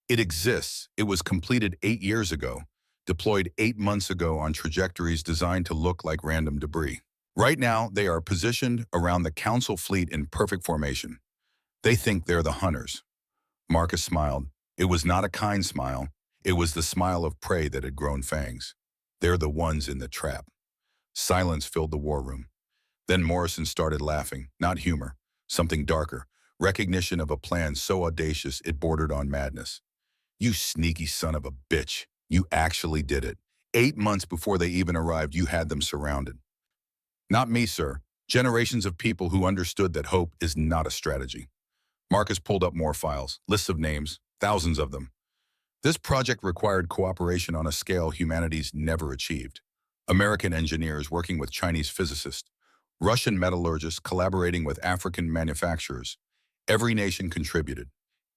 It exists. It was completed 8 years ago, deployed 8 months ago on trajectories designed to look like random debris. Right now, they are positioned around the Council fleet in perfect formation. They think they're the hunters. Marcus smiled. It was not a kind smile. It was the smile of prey that had grown fangs. They're the ones in the trap. Silence filled the war room. Then Morrison started laughing, not humor, something darker, recognition of a plan so audacious it bordered on madness. You sneaky son of a bitch. You actually did it. 8 months before they even arrived, you had them surrounded. Not me, sir. Generations of people who understood that hope is not a strategy. Marcus pulled up more files, lists of names, thousands of them. This project required cooperation on a scale humanity's never achieved. American engineers working with Chinese physicists, Russian metallurgists collaborating with African manufacturers. Every nation contributed.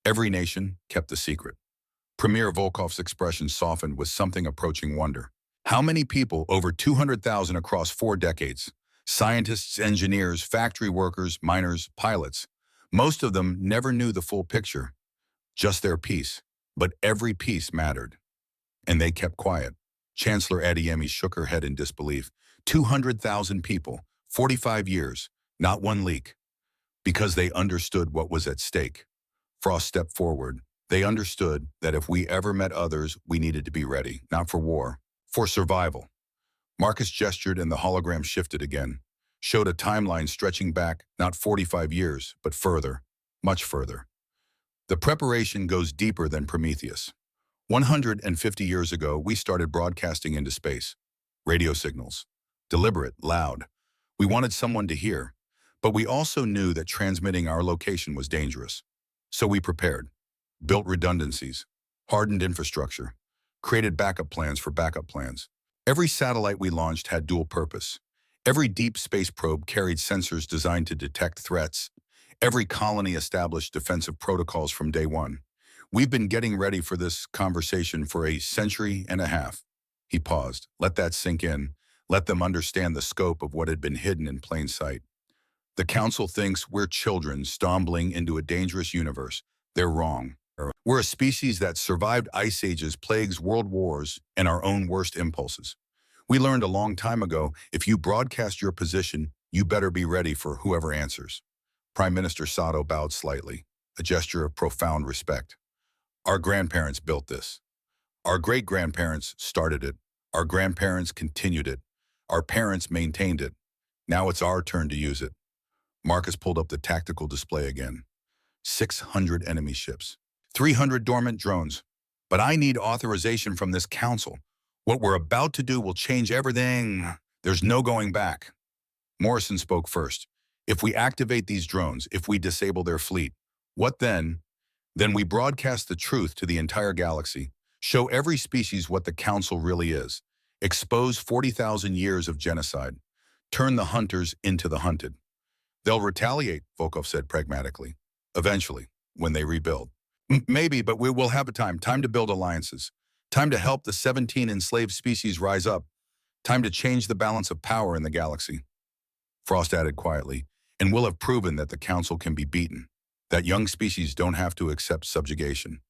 Every nation kept the secret. Premier Volkov's expression softened with something approaching wonder. How many people, over 200,000 across 4 decades, Scientists, engineers, factory workers, miners, pilots. Most of them never knew the full picture, just their piece. But every piece mattered. And they kept quiet. Chancellor Adeyemi shook her head in disbelief. 200,000 people, 45 years, not one leak. Because they understood what was at stake. Frost stepped forward. They understood that if we ever met others, we needed to be ready, not for war, for survival. Marcus gestured and the hologram shifted again, showed a timeline stretching back not 45 years, but further, much further. The preparation goes deeper than Prometheus. 150 years ago, we started broadcasting into space. Radio signals. Deliberate, loud. We wanted someone to hear, but we also knew that transmitting our location was dangerous. So we prepared, built redundancies, hardened infrastructure, created backup plans for backup plans. Every satellite we launched had dual purpose. Every deep space probe carried sensors designed to detect threats. Every colony established defensive protocols from day one. We've been getting ready for this conversation for a century and a half. He paused. Let that sink in. Let them understand the scope of what had been hidden in plain sight. The Council thinks we're children stumbling into a dangerous universe. They're wrong. We're a species that survived ice ages, plagues, world wars, and our own worst impulses. We learned a long time ago, if you broadcast your position, you better be ready for whoever answers. Prime Minister Sato bowed slightly, a gesture of profound respect. Our grandparents built this. Our great-grandparents started it. Our grandparents continued it. Our parents maintained it. Now it's our turn to use it. Marcus pulled up the tactical display again. 600 enemy ships. 300 dormant drones. But I need authorization from this council. What we're about to do will change everything. There's no going back. Morrison spoke first. If we activate these drones, if we disable their fleet, what then? Then we broadcast the truth to the entire galaxy. Show every species what the council really is. Expose 40,000 years of genocide. Turn the hunters into the hunted. They'll retaliate, Volkov said pragmatically. Eventually, when they rebuild. Maybe, but we will have a time to build alliances. Time to help the 17 enslaved species rise up. Time to change the balance of power in the galaxy. Frost added quietly, and we'll have proven that the council can be beaten. That young species don't have to accept subjugation.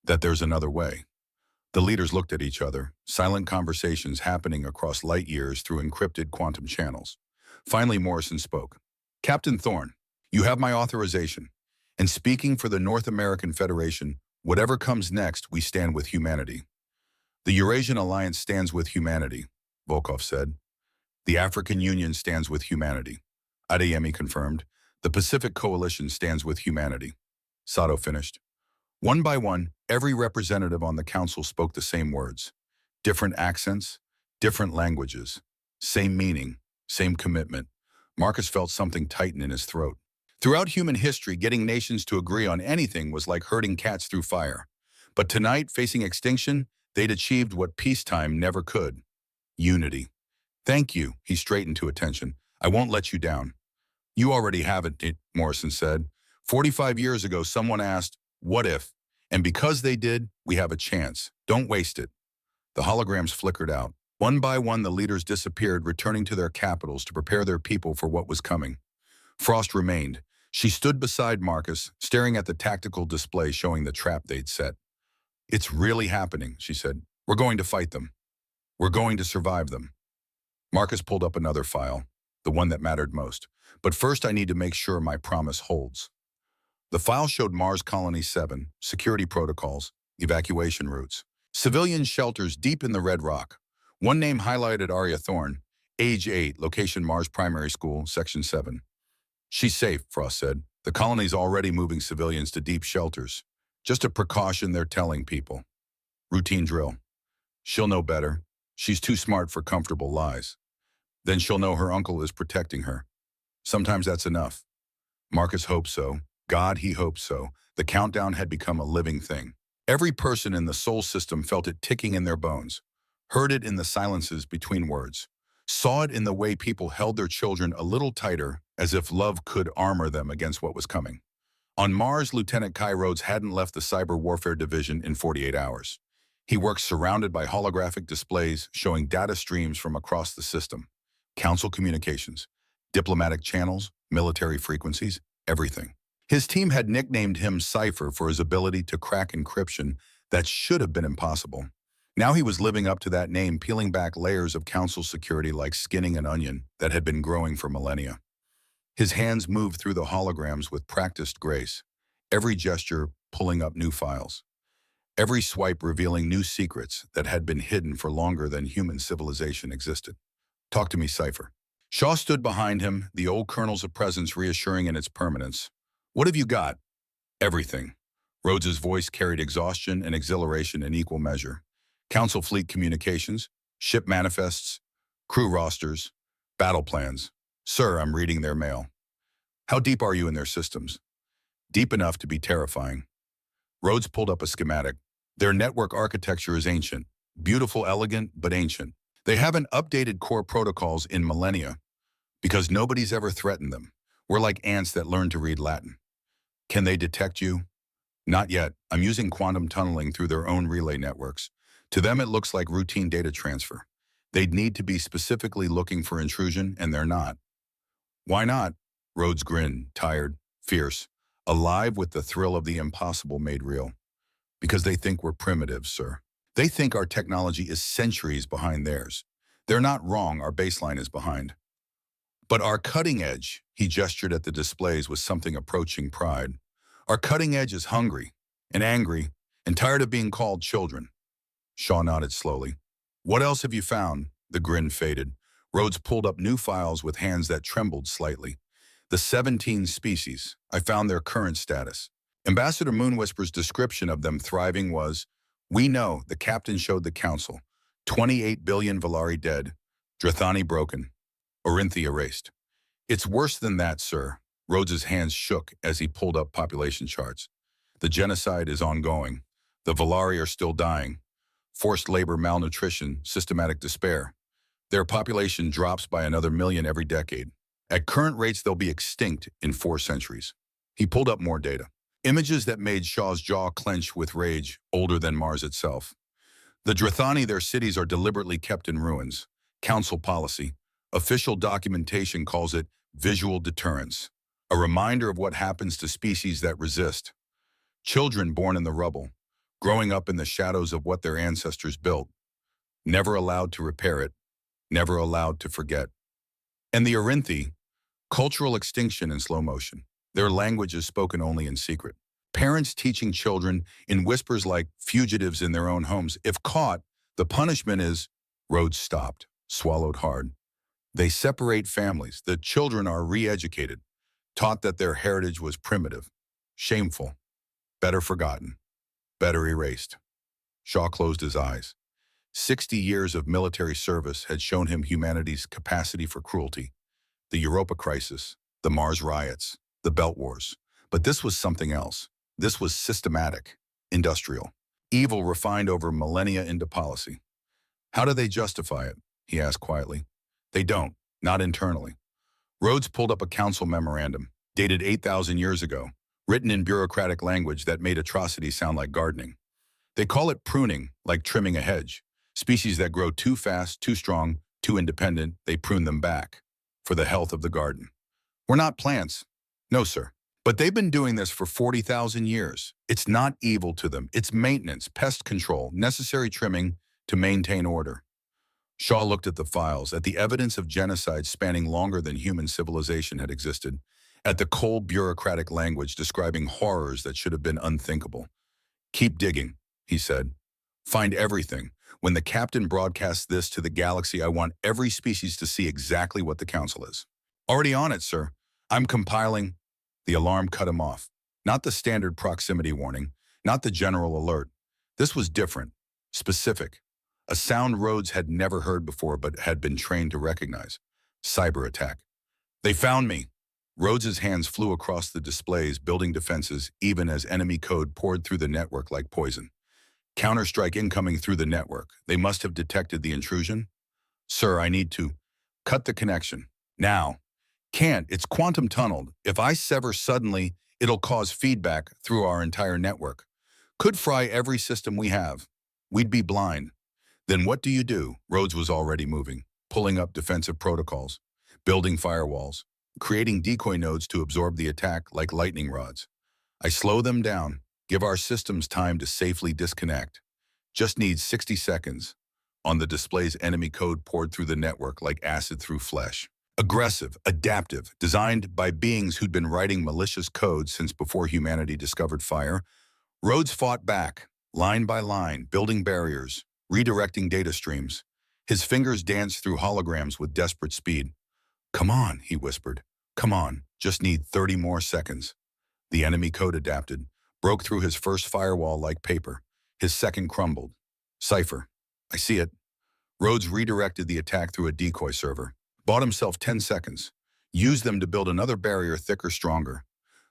That there's another way. The leaders looked at each other, silent conversations happening across light years through encrypted quantum channels. Finally, Morrison spoke. Captain Thorne, you have my authorization. And speaking for the North American Federation, whatever comes next, we stand with humanity. The Eurasian Alliance stands with humanity, Volkov said. The African Union stands with humanity. Adeyemi confirmed. The Pacific Coalition stands with humanity. Sato finished. One by one, every representative on the council spoke the same words. Different accents, different languages. Same meaning, same commitment. Marcus felt something tighten in his throat. Throughout human history, getting nations to agree on anything was like herding cats through fire. But tonight, facing extinction, they'd achieved what peacetime never could. Unity. Thank you, he straightened to attention. I won't let you down. You already have it, Morrison said. 45 years ago, someone asked, what if? And because they did, we have a chance. Don't waste it. The holograms flickered out. One by one, the leaders disappeared, returning to their capitals to prepare their people for what was coming. Frost remained. She stood beside Marcus, staring at the tactical display showing the trap they'd set. It's really happening, she said. We're going to fight them. We're going to survive them. Marcus pulled up another file, the one that mattered most. But first I need to make sure my promise holds. The file showed Mars Colony 7, security protocols, evacuation routes, civilian shelters deep in the red rock. One name highlighted Arya Thorne, age 8, location Mars Primary School, Section 7. She's safe, Frost said. The colony's already moving civilians to deep shelters. Just a precaution they're telling people. Routine drill. She'll know better. She's too smart for comfortable lies. Then she'll know her uncle is protecting her. Sometimes that's enough. Marcus hoped so. God, he hoped so. The countdown had become a living thing. Every person in the Sol system felt it ticking in their bones, heard it in the silences between words, saw it in the way people held their children a little tighter, as if love could armor them against what was coming. On Mars, Lieutenant Kai Rhodes hadn't left the Cyber Warfare Division in 48 hours. He worked surrounded by holographic displays showing data streams from across the system. council communications, diplomatic channels, military frequencies, everything. His team had nicknamed him Cypher for his ability to crack encryption that should have been impossible. Now he was living up to that name, peeling back layers of council security like skinning an onion that had been growing for millennia. His hands moved through the holograms with practiced grace, every gesture pulling up new files, every swipe revealing new secrets that had been hidden for longer than human civilization existed. Talk to me, Cypher. Shaw stood behind him, the old kernels of presence reassuring in its permanence. What have you got? Everything. Rhodes's voice carried exhaustion and exhilaration in equal measure. Council fleet communications, ship manifests, crew rosters, battle plans. Sir, I'm reading their mail. How deep are you in their systems? Deep enough to be terrifying. Rhodes pulled up a schematic. Their network architecture is ancient. Beautiful, elegant, but ancient. They haven't updated core protocols in millennia because nobody's ever threatened them. We're like ants that learn to read Latin. Can they detect you? Not yet. I'm using quantum tunneling through their own relay networks. To them, it looks like routine data transfer. They'd need to be specifically looking for intrusion, and they're not. Why not? Rhodes grinned, tired, fierce, alive with the thrill of the impossible made real. Because they think we're primitive, sir. They think our technology is centuries behind theirs. They're not wrong, our baseline is behind. But our cutting edge, he gestured at the displays with something approaching pride. Our cutting edge is hungry and angry and tired of being called children. Shaw nodded slowly. What else have you found? The grin faded. Rhodes pulled up new files with hands that trembled slightly. The 17 species. I found their current status. Ambassador Moonwhisper's description of them thriving was, we know, the captain showed the council. 28 billion Valari dead. Drathani broken. Orinthi erased. It's worse than that, sir. Rhodes's hands shook as he pulled up population charts. The genocide is ongoing. The Valari are still dying. Forced labor, malnutrition, systematic despair. Their population drops by another million every decade. At current rates, they'll be extinct in 4 centuries. He pulled up more data. Images that made Shaw's jaw clench with rage, older than Mars itself. The Drathani, their cities are deliberately kept in ruins. Council policy. Official documentation calls it visual deterrence. A reminder of what happens to species that resist. Children born in the rubble, growing up in the shadows of what their ancestors built. Never allowed to repair it. Never allowed to forget. And the Orinthi, cultural extinction in slow motion. Their language is spoken only in secret. Parents teaching children in whispers like fugitives in their own homes. If caught, the punishment is... Rhodes stopped, swallowed hard. They separate families. The children are re-educated, taught that their heritage was primitive, shameful, better forgotten, better erased. Shaw closed his eyes. 60 years of military service had shown him humanity's capacity for cruelty. The Europa crisis, the Mars riots, the Belt Wars. But this was something else. This was systematic, industrial, evil refined over millennia into policy. How do they justify it? He asked quietly. They don't, not internally. Rhodes pulled up a council memorandum, dated 8,000 years ago, written in bureaucratic language that made atrocity sound like gardening. They call it pruning, like trimming a hedge. Species that grow too fast, too strong, too independent, they prune them back for the health of the garden. We're not plants. No, sir. But they've been doing this for 40,000 years. It's not evil to them. It's maintenance, pest control, necessary trimming to maintain order. Shaw looked at the files, at the evidence of genocide spanning longer than human civilization had existed, at the cold bureaucratic language describing horrors that should have been unthinkable. Keep digging, he said. Find everything. When the captain broadcasts this to the galaxy, I want every species to see exactly what the council is. Already on it, sir. I'm compiling... The alarm cut him off. Not the standard proximity warning, not the general alert. This was different, specific. A sound Rhodes had never heard before but had been trained to recognize. Cyber attack. They found me. Rhodes's hands flew across the displays, building defenses, even as enemy code poured through the network like poison. Counterstrike incoming through the network. They must have detected the intrusion. Sir, I need to cut the connection. Now. Can't. It's quantum tunneled. If I sever suddenly, it'll cause feedback through our entire network. Could fry every system we have. We'd be blind. Then what do? Rhodes was already moving. pulling up defensive protocols, building firewalls, creating decoy nodes to absorb the attack like lightning rods. I slow them down, give our systems time to safely disconnect. Just needs 60 seconds. On the display's enemy code poured through the network like acid through flesh. Aggressive, adaptive, designed by beings who'd been writing malicious code since before humanity discovered fire, Rhodes fought back, line by line, building barriers, redirecting data streams. His fingers danced through holograms with desperate speed. "Come on," he whispered. "Come on, just need 30 more seconds." The enemy code adapted, broke through his first firewall like paper. His second crumbled. "Cipher. I see it." Rhodes redirected the attack through a decoy server. Bought himself 10 seconds. Used them to build another barrier thicker, stronger.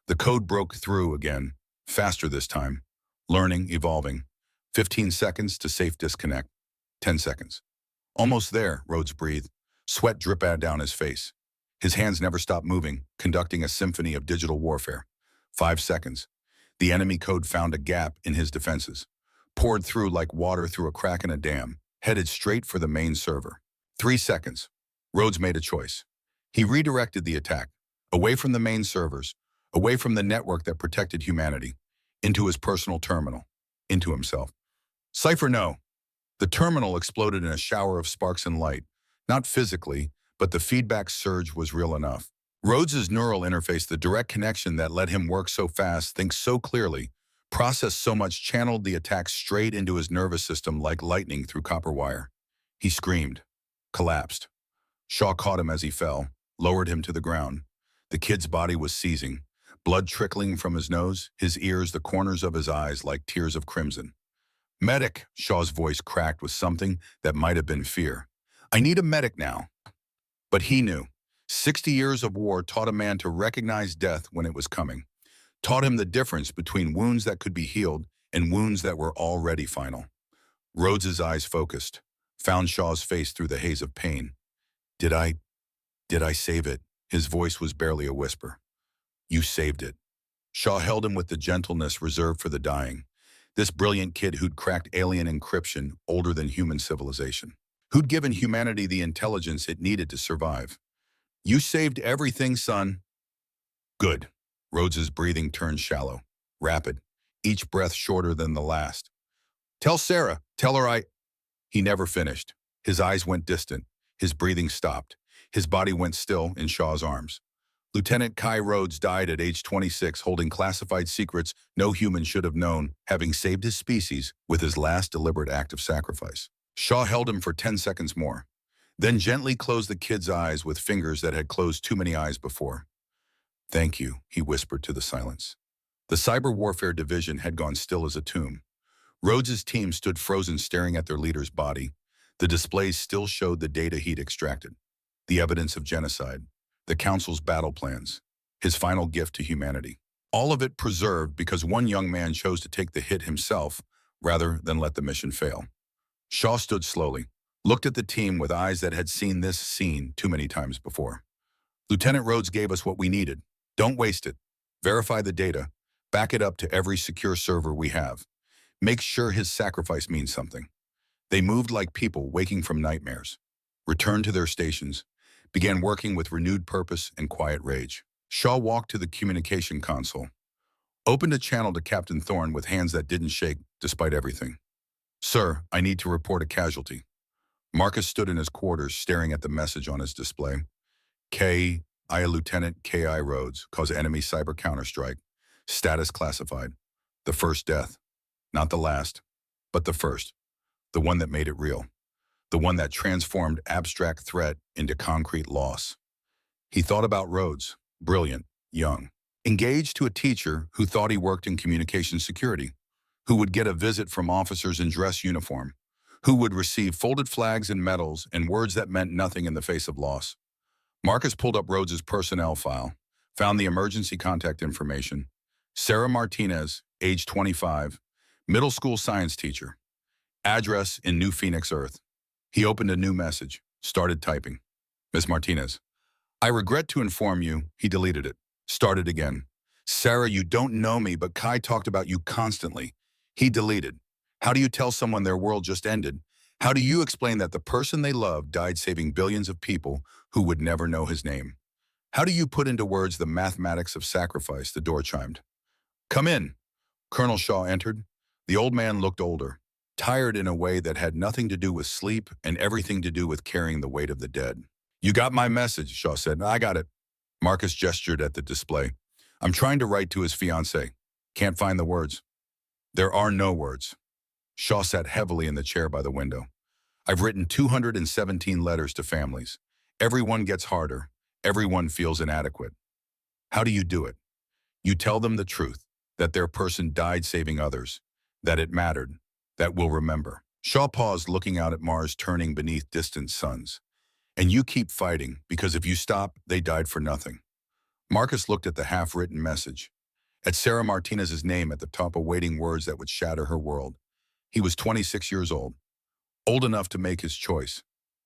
The code broke through again, faster this time. Learning, evolving. 15 seconds to safe disconnect. 10 seconds. "Almost there," Rhodes breathed. Sweat dripped down his face. His hands never stopped moving, conducting a symphony of digital warfare. 5 seconds. The enemy code found a gap in his defenses. Poured through like water through a crack in a dam, headed straight for the main server. 3 seconds. Rhodes made a choice. He redirected the attack, away from the main servers, away from the network that protected humanity, into his personal terminal, into himself. "Cipher, no." The terminal exploded in a shower of sparks and light, not physically, but the feedback surge was real enough. Rhodes's neural interface, the direct connection that let him work so fast, think so clearly, process so much, channeled the attack straight into his nervous system like lightning through copper wire. He screamed, collapsed. Shaw caught him as he fell, lowered him to the ground. The kid's body was seizing, blood trickling from his nose, his ears, the corners of his eyes like tears of crimson. "Medic," Shaw's voice cracked with something that might have been fear. "I need a medic now." But he knew. 60 years of war taught a man to recognize death when it was coming. Taught him the difference between wounds that could be healed and wounds that were already final. Rhodes's eyes focused, found Shaw's face through the haze of pain. Did I save it?" His voice was barely a whisper. "You saved it." Shaw held him with the gentleness reserved for the dying. This brilliant kid who'd cracked alien encryption older than human civilization. Who'd given humanity the intelligence it needed to survive. "You saved everything, son." "Good." Rhodes's breathing turned shallow, rapid, each breath shorter than the last. "Tell Sarah, tell her I—" He never finished. His eyes went distant. His breathing stopped. His body went still in Shaw's arms. Lieutenant Kai Rhodes died at age 26, holding classified secrets no human should have known, having saved his species with his last deliberate act of sacrifice. Shaw held him for 10 seconds more, then gently closed the kid's eyes with fingers that had closed too many eyes before. "Thank you," he whispered to the silence. The cyber warfare division had gone still as a tomb. Rhodes's team stood frozen, staring at their leader's body. The displays still showed the data he'd extracted, the evidence of genocide, the Council's battle plans, his final gift to humanity. All of it preserved because one young man chose to take the hit himself rather than let the mission fail. Shaw stood slowly, looked at the team with eyes that had seen this scene too many times before. "Lieutenant Rhodes gave us what we needed. Don't waste it. Verify the data. Back it up to every secure server we have. Make sure his sacrifice means something." They moved like people waking from nightmares, returned to their stations, began working with renewed purpose and quiet rage. Shaw walked to the communication console, opened a channel to Captain Thorne with hands that didn't shake despite everything. "Sir, I need to report a casualty." Marcus stood in his quarters staring at the message on his display. Lieutenant K.I. Rhodes, cause enemy cyber counterstrike. Status classified. The first death. Not the last, but the first. The one that made it real. The one that transformed abstract threat into concrete loss. He thought about Rhodes, brilliant, young, engaged to a teacher who thought he worked in communication security, who would get a visit from officers in dress uniform, who would receive folded flags and medals and words that meant nothing in the face of loss. Marcus pulled up Rhodes's personnel file, found the emergency contact information. Sarah Martinez, age 25, middle school science teacher. Address in New Phoenix, Earth. He opened a new message, started typing. "Miss Martinez, I regret to inform you," he deleted it, started again. "Sarah, you don't know me, but Kai talked about you constantly." He deleted. "How do you tell someone their world just ended? How do you explain that the person they loved died saving billions of people who would never know his name? How do you put into words the mathematics of sacrifice? The door chimed. Come in. Colonel Shaw entered. The old man looked older, tired in a way that had nothing to do with sleep and everything to do with carrying the weight of the dead. You got my message, Shaw said. I got it. Marcus gestured at the display. I'm trying to write to his fiancée. Can't find the words. There are no words. Shaw sat heavily in the chair by the window. I've written 217 letters to families. Everyone gets harder. Everyone feels inadequate. How do you do it? You tell them the truth, that their person died saving others, that it mattered, that we'll remember. Shaw paused, looking out at Mars turning beneath distant suns. And you keep fighting, because if you stop, they died for nothing. Marcus looked at the half-written message, at Sarah Martinez's name at the top, awaiting words that would shatter her world. He was 26 years old enough to make his choice.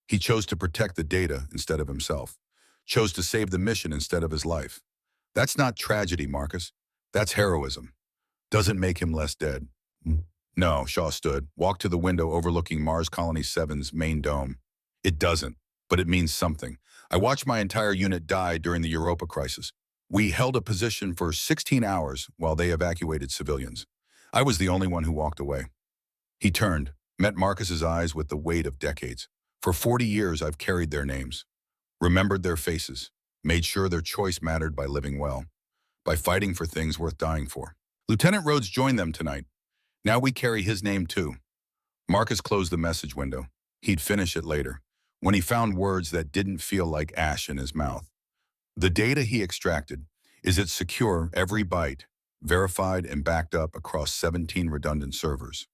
He chose to protect the data instead of himself, chose to save the mission instead of his life. That's not tragedy, Marcus. That's heroism. Doesn't make him less dead. No, Shaw stood, walked to the window overlooking Mars Colony 7's main dome. It doesn't, but it means something. I watched my entire unit die during the Europa crisis. We held a position for 16 hours while they evacuated civilians. I was the only one who walked away. He turned, met Marcus's eyes with the weight of decades. For 40 years, I've carried their names, remembered their faces, made sure their choice mattered by living well, by fighting for things worth dying for. Lieutenant Rhodes joined them tonight. Now we carry his name too. Marcus closed the message window. He'd finish it later, when he found words that didn't feel like ash in his mouth. The data he extracted, is it secure, every byte, verified and backed up across 17 redundant servers.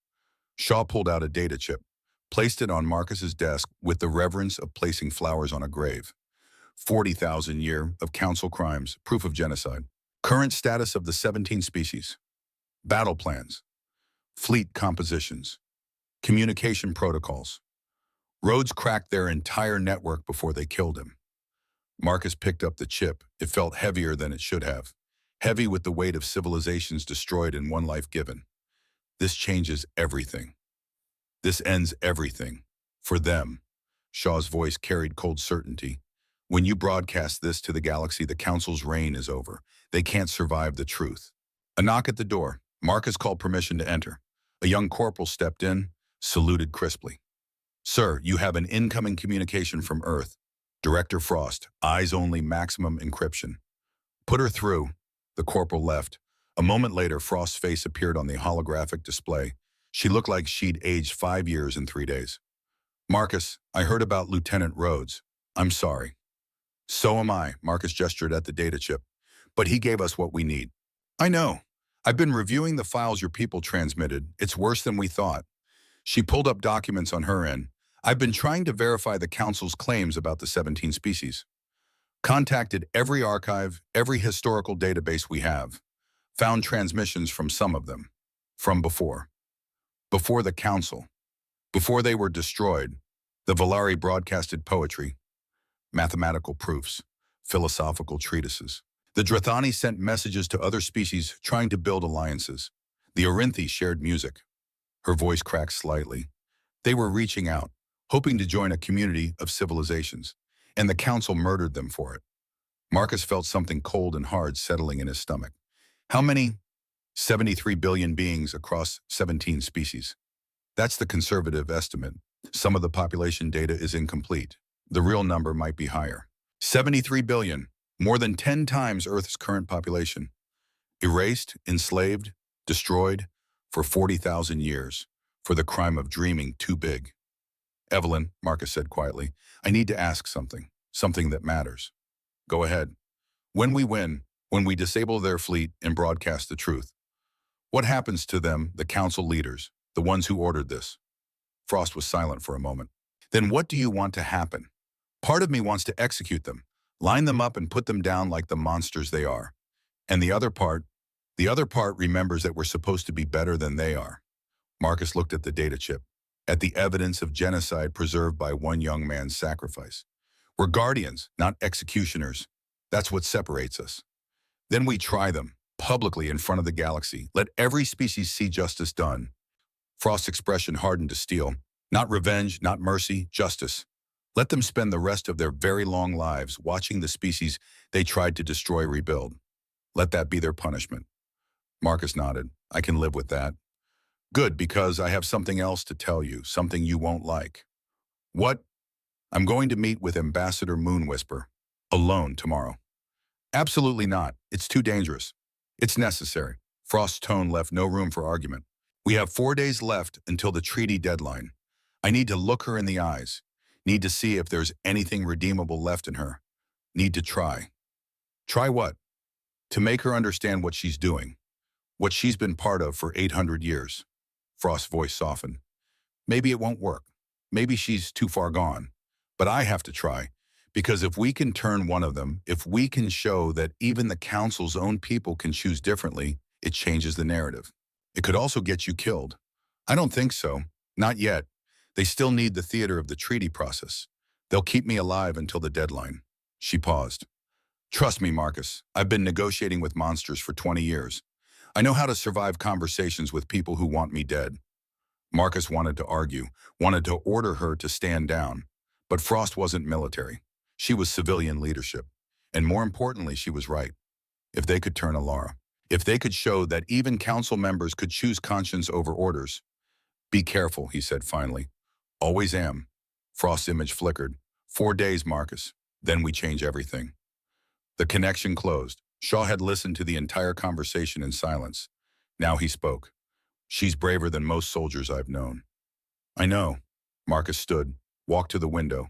Shaw pulled out a data chip, placed it on Marcus's desk with the reverence of placing flowers on a grave. 40,000 year of council crimes, proof of genocide. Current status of the 17 species. Battle plans. Fleet compositions. Communication protocols. Rhodes cracked their entire network before they killed him. Marcus picked up the chip. It felt heavier than it should have. Heavy with the weight of civilizations destroyed and one life given. This changes everything. This ends everything. For them. Shaw's voice carried cold certainty. When you broadcast this to the galaxy, the Council's reign is over. They can't survive the truth. A knock at the door. Marcus called permission to enter. A young corporal stepped in, saluted crisply. Sir, you have an incoming communication from Earth. Director Frost, eyes only, maximum encryption. Put her through. The corporal left. A moment later, Frost's face appeared on the holographic display. She looked like she'd aged 5 years in 3 days. Marcus, I heard about Lieutenant Rhodes. I'm sorry. So am I, Marcus gestured at the data chip. But he gave us what we need. I know. I've been reviewing the files your people transmitted. It's worse than we thought. She pulled up documents on her end. I've been trying to verify the Council's claims about the 17 species. Contacted every archive, every historical database we have. Found transmissions from some of them. From before. Before the Council. Before they were destroyed. The Valari broadcasted poetry. Mathematical proofs. Philosophical treatises. The Drathani sent messages to other species trying to build alliances. The Orinthi shared music. Her voice cracked slightly. They were reaching out, hoping to join a community of civilizations, and the Council murdered them for it. Marcus felt something cold and hard settling in his stomach. How many? 73 billion beings across 17 species. That's the conservative estimate. Some of the population data is incomplete. The real number might be higher. 73 billion, more than 10 times Earth's current population. Erased, enslaved, destroyed for 40,000 years for the crime of dreaming too big. Evelyn, Marcus said quietly, I need to ask something that matters. Go ahead. When we win, when we disable their fleet and broadcast the truth, what happens to them, the Council leaders, the ones who ordered this? Frost was silent for a moment. Then what do you want to happen? Part of me wants to execute them, line them up and put them down like the monsters they are. And the other part remembers that we're supposed to be better than they are. Marcus looked at the data chip, at the evidence of genocide preserved by one young man's sacrifice. We're guardians, not executioners. That's what separates us. Then we try them, publicly in front of the galaxy. Let every species see justice done. Frost's expression hardened to steel. Not revenge, not mercy, justice. Let them spend the rest of their very long lives watching the species they tried to destroy rebuild. Let that be their punishment. Marcus nodded. I can live with that. Good, because I have something else to tell you, something you won't like. What? I'm going to meet with Ambassador Moonwhisper. Alone tomorrow. Absolutely not. It's too dangerous. It's necessary. Frost's tone left no room for argument. We have 4 days left until the treaty deadline. I need to look her in the eyes. Need to see if there's anything redeemable left in her. Need to try. Try what? To make her understand what she's doing. What she's been part of for 800 years. Frost's voice softened. Maybe it won't work. Maybe she's too far gone. But I have to try. Because if we can turn one of them, if we can show that even the council's own people can choose differently, it changes the narrative. It could also get you killed. I don't think so. Not yet. They still need the theater of the treaty process. They'll keep me alive until the deadline. She paused. Trust me, Marcus. I've been negotiating with monsters for 20 years. I know how to survive conversations with people who want me dead. Marcus wanted to argue, wanted to order her to stand down. But Frost wasn't military. She was civilian leadership. And more importantly, she was right. If they could turn Alara, if they could show that even council members could choose conscience over orders. Be careful, he said finally. Always am. Frost's image flickered. 4 days, Marcus. Then we change everything. The connection closed. Shaw had listened to the entire conversation in silence. Now he spoke. She's braver than most soldiers I've known. I know. Marcus stood, walked to the window.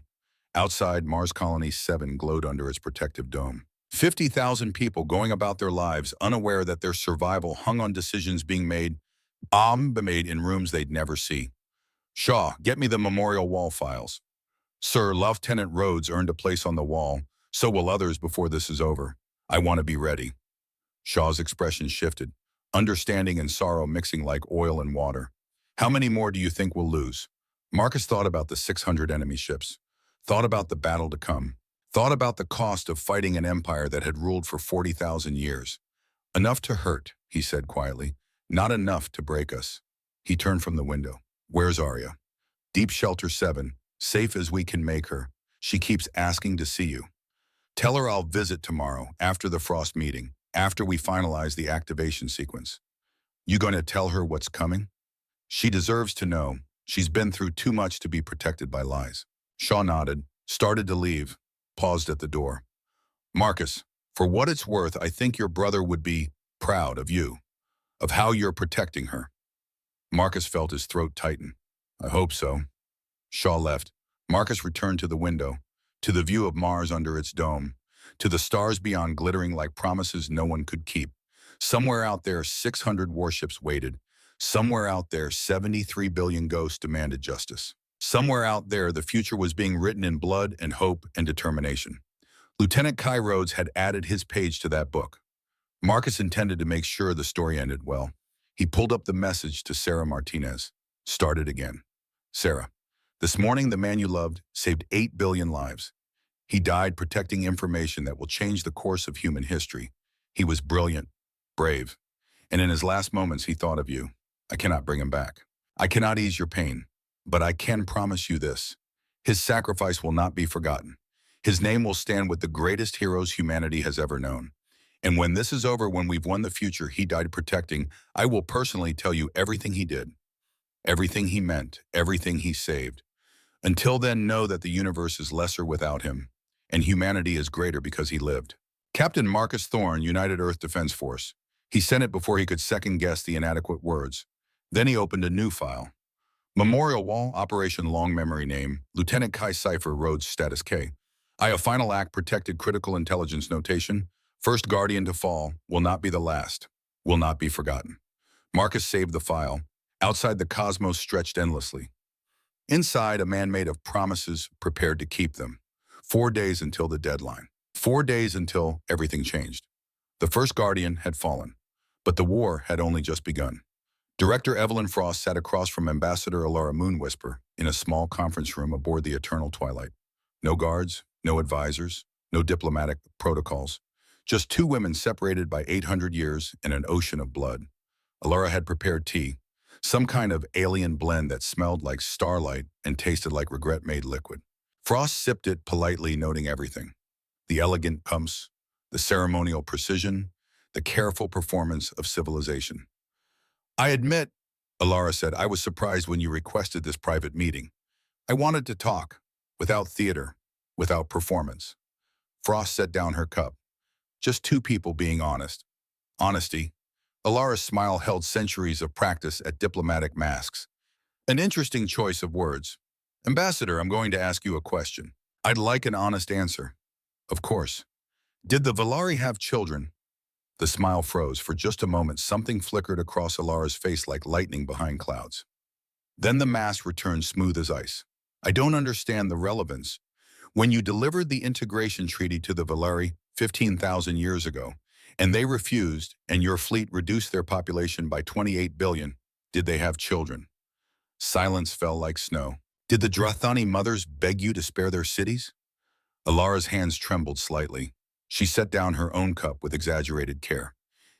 Outside, Mars Colony 7 glowed under its protective dome. 50,000 people going about their lives unaware that their survival hung on decisions being made in rooms they'd never see. Shaw, get me the memorial wall files. Sir, Lieutenant Rhodes earned a place on the wall. So will others before this is over. I want to be ready. Shaw's expression shifted, understanding and sorrow mixing like oil and water. How many more do you think we'll lose? Marcus thought about the 600 enemy ships, thought about the battle to come, thought about the cost of fighting an empire that had ruled for 40,000 years. Enough to hurt, he said quietly, not enough to break us. He turned from the window. Where's Arya? Deep Shelter 7, safe as we can make her. She keeps asking to see you. Tell her I'll visit tomorrow, after the Frost meeting, after we finalize the activation sequence. You going to tell her what's coming? She deserves to know. She's been through too much to be protected by lies. Shaw nodded, started to leave, paused at the door. Marcus, for what it's worth, I think your brother would be proud of you, of how you're protecting her. Marcus felt his throat tighten. I hope so. Shaw left. Marcus returned to the window, to the view of Mars under its dome, to the stars beyond glittering like promises no one could keep. Somewhere out there, 600 warships waited. Somewhere out there, 73 billion ghosts demanded justice. Somewhere out there, the future was being written in blood and hope and determination. Lieutenant Kai Rhodes had added his page to that book. Marcus intended to make sure the story ended well. He pulled up the message to Sarah Martinez. Started again. Sarah, this morning the man you loved saved 8 billion lives. He died protecting information that will change the course of human history. He was brilliant, brave, and in his last moments he thought of you. I cannot bring him back. I cannot ease your pain, but I can promise you this. His sacrifice will not be forgotten. His name will stand with the greatest heroes humanity has ever known. And when this is over, when we've won the future he died protecting, I will personally tell you everything he did, everything he meant, everything he saved. Until then, know that the universe is lesser without him, and humanity is greater because he lived. Captain Marcus Thorne, United Earth Defense Force. He sent it before he could second-guess the inadequate words. Then he opened a new file. Memorial Wall, Operation Long Memory Name, Lieutenant Kai Cipher, Rhodes Status K. I have Final Act Protected Critical Intelligence Notation. First Guardian to fall, will not be the last, will not be forgotten. Marcus saved the file. Outside, the cosmos stretched endlessly. Inside, a man made of promises, prepared to keep them. 4 days until the deadline. 4 days until everything changed. The first Guardian had fallen, but the war had only just begun. Director Evelyn Frost sat across from Ambassador Alara Moonwhisper in a small conference room aboard the Eternal Twilight. No guards, no advisors, no diplomatic protocols. Just two women separated by 800 years and an ocean of blood. Alara had prepared tea, some kind of alien blend that smelled like starlight and tasted like regret-made liquid. Frost sipped it politely, noting everything. The elegant pumps, the ceremonial precision, the careful performance of civilization. I admit, Alara said, I was surprised when you requested this private meeting. I wanted to talk, without theater, without performance. Frost set down her cup. Just two people being honest. Honesty. Alara's smile held centuries of practice at diplomatic masks. An interesting choice of words. Ambassador, I'm going to ask you a question. I'd like an honest answer. Of course. Did the Valari have children? The smile froze. For just a moment, something flickered across Alara's face like lightning behind clouds. Then the mask returned smooth as ice. I don't understand the relevance. When you delivered the integration treaty to the Valari 15,000 years ago, and they refused, and your fleet reduced their population by 28 billion, did they have children? Silence fell like snow. Did the Drathani mothers beg you to spare their cities? Alara's hands trembled slightly. She set down her own cup with exaggerated care.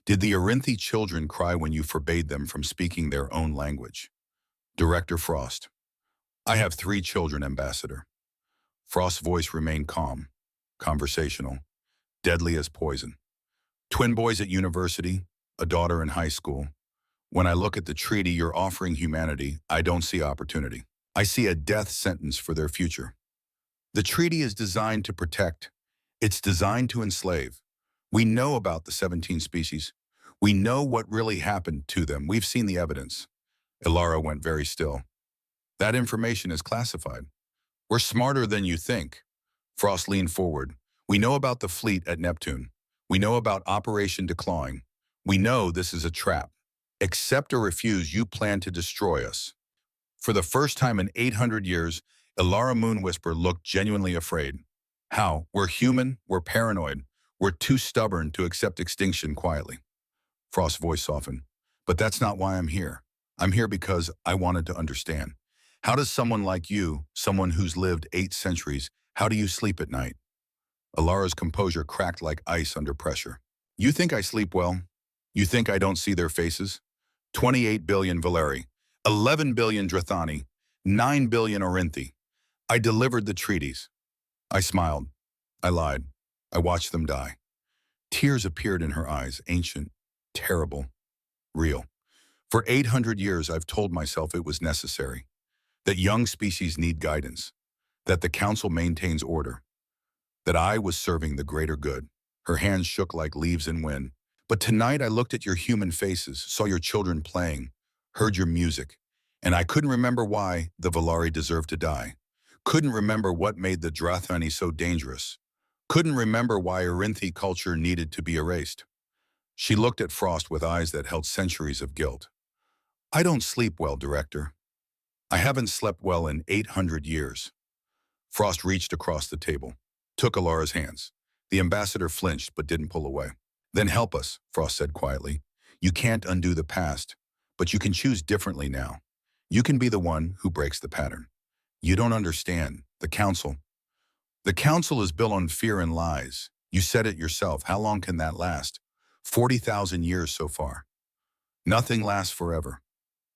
Did the Arinthi children cry when you forbade them from speaking their own language? Director Frost. I have 3 children, Ambassador. Frost's voice remained calm, conversational, deadly as poison. Twin boys at university, a daughter in high school. When I look at the treaty you're offering humanity, I don't see opportunity. I see a death sentence for their future. The treaty is designed to protect. It's designed to enslave. We know about the 17 species. We know what really happened to them. We've seen the evidence. Ilara went very still. That information is classified. We're smarter than you think. Frost leaned forward. We know about the fleet at Neptune. We know about Operation Declawing. We know this is a trap. Accept or refuse, you plan to destroy us. For the first time in 800 years, Ilara Moonwhisper looked genuinely afraid. How? We're human, we're paranoid, we're too stubborn to accept extinction quietly. Frost's voice softened. But that's not why I'm here. I'm here because I wanted to understand. How does someone like you, someone who's lived 8 centuries, how do you sleep at night? Alara's composure cracked like ice under pressure. You think I sleep well? You think I don't see their faces? 28 billion Valeri, 11 billion Drathani, 9 billion Orinthi. I delivered the treaties. I smiled. I lied. I watched them die. Tears appeared in her eyes, ancient, terrible, real. For 800 years, I've told myself it was necessary, that young species need guidance, that the council maintains order, that I was serving the greater good. Her hands shook like leaves in wind. But tonight I looked at your human faces, saw your children playing, heard your music, and I couldn't remember why the Valari deserved to die. Couldn't remember what made the Drathani so dangerous. Couldn't remember why Arinthi culture needed to be erased. She looked at Frost with eyes that held centuries of guilt. I don't sleep well, Director. I haven't slept well in 800 years. Frost reached across the table, took Alara's hands. The ambassador flinched but didn't pull away. Then help us, Frost said quietly. You can't undo the past, but you can choose differently now. You can be the one who breaks the pattern. You don't understand. The council. The council is built on fear and lies. You said it yourself. How long can that last? 40,000 years so far. Nothing lasts forever.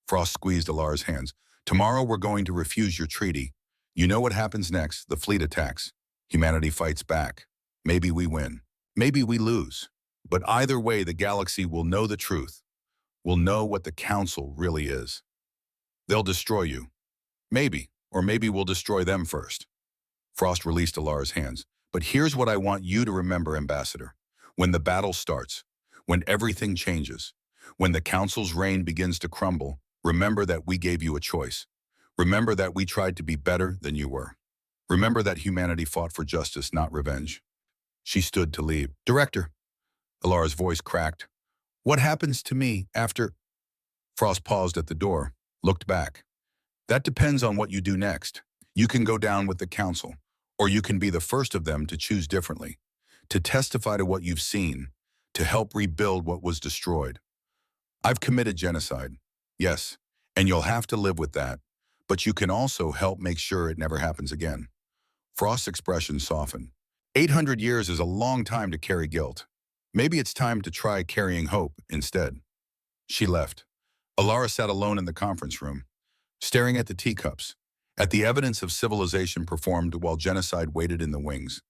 Frost squeezed Alara's hands. Tomorrow we're going to refuse your treaty. You know what happens next. The fleet attacks. Humanity fights back. Maybe we win. Maybe we lose. But either way, the galaxy will know the truth. Will know what the council really is. They'll destroy you. Maybe, or maybe we'll destroy them first. Frost released Alara's hands. But here's what I want you to remember, Ambassador. When the battle starts, when everything changes, when the council's reign begins to crumble, remember that we gave you a choice. Remember that we tried to be better than you were. Remember that humanity fought for justice, not revenge. She stood to leave. Director. Alara's voice cracked. What happens to me after? Frost paused at the door, looked back. That depends on what you do next. You can go down with the council, or you can be the first of them to choose differently, to testify to what you've seen, to help rebuild what was destroyed. I've committed genocide, yes, and you'll have to live with that, but you can also help make sure it never happens again. Frost's expression softened. 800 years is a long time to carry guilt. Maybe it's time to try carrying hope instead. She left. Alara sat alone in the conference room, staring at the teacups, at the evidence of civilization performed while genocide waited in the wings.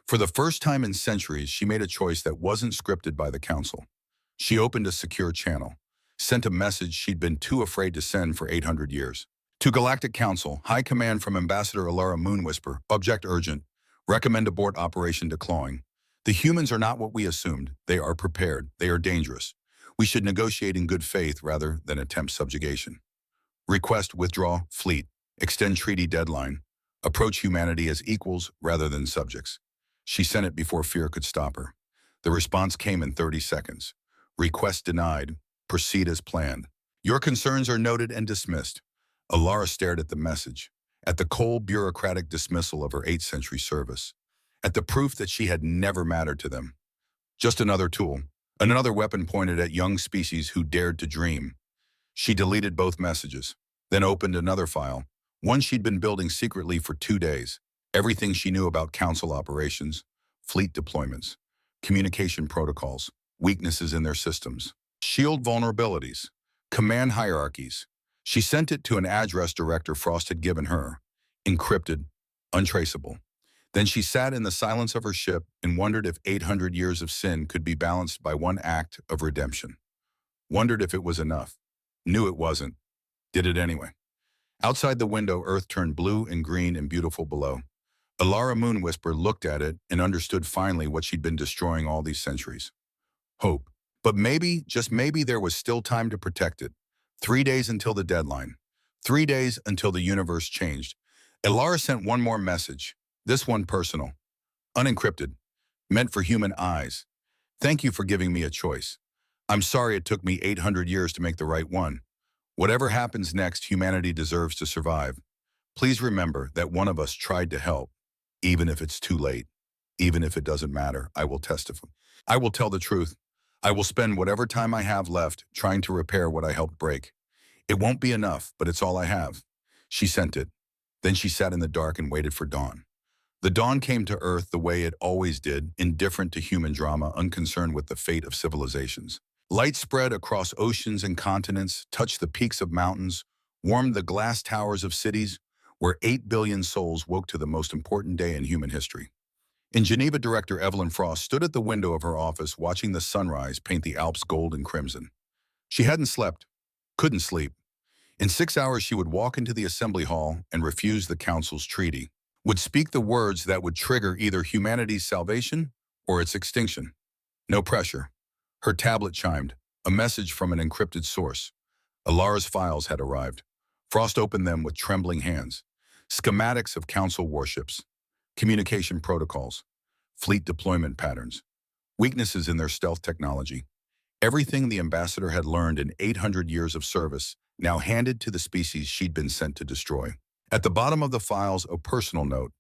For the first time in centuries, she made a choice that wasn't scripted by the council. She opened a secure channel, sent a message she'd been too afraid to send for 800 years. To Galactic Council, High Command from Ambassador Alara Moonwhisper, object urgent, recommend abort Operation Declawing. The humans are not what we assumed. They are prepared. They are dangerous. We should negotiate in good faith rather than attempt subjugation. Request withdraw fleet. Extend treaty deadline. Approach humanity as equals rather than subjects. She sent it before fear could stop her. The response came in 30 seconds. Request denied. Proceed as planned. Your concerns are noted and dismissed. Alara stared at the message, at the cold bureaucratic dismissal of her 8th century service, at the proof that she had never mattered to them. Just another tool, another weapon pointed at young species who dared to dream. She deleted both messages, then opened another file, one she'd been building secretly for 2 days. Everything she knew about council operations, fleet deployments, communication protocols, weaknesses in their systems, shield vulnerabilities, command hierarchies. She sent it to an address director Frost had given her, encrypted, untraceable. Then she sat in the silence of her ship and wondered if 800 years of sin could be balanced by one act of redemption. Wondered if it was enough. Knew it wasn't. Did it anyway. Outside the window, Earth turned blue and green and beautiful below. Alara Moonwhisper looked at it and understood finally what she'd been destroying all these centuries. Hope. But maybe, just maybe, there was still time to protect it. 3 days until the deadline. 3 days until the universe changed. Alara sent one more message, this one personal, unencrypted, meant for human eyes. Thank you for giving me a choice. I'm sorry it took me 800 years to make the right one. Whatever happens next, humanity deserves to survive. Please remember that one of us tried to help, even if it's too late. Even if it doesn't matter, I will testify. I will tell the truth. I will spend whatever time I have left trying to repair what I helped break. It won't be enough, but it's all I have. She sent it. Then she sat in the dark and waited for dawn. The dawn came to Earth the way it always did, indifferent to human drama, unconcerned with the fate of civilizations. Light spread across oceans and continents, touched the peaks of mountains, warmed the glass towers of cities, where 8 billion souls woke to the most important day in human history. In Geneva, director Evelyn Frost stood at the window of her office watching the sunrise paint the Alps gold and crimson. She hadn't slept, couldn't sleep. In 6 hours, she would walk into the assembly hall and refuse the council's treaty, would speak the words that would trigger either humanity's salvation or its extinction. No pressure. Her tablet chimed, a message from an encrypted source. Alara's files had arrived. Frost opened them with trembling hands. Schematics of council warships, communication protocols, fleet deployment patterns, weaknesses in their stealth technology. Everything the ambassador had learned in 800 years of service, now handed to the species she'd been sent to destroy. At the bottom of the files, a personal note.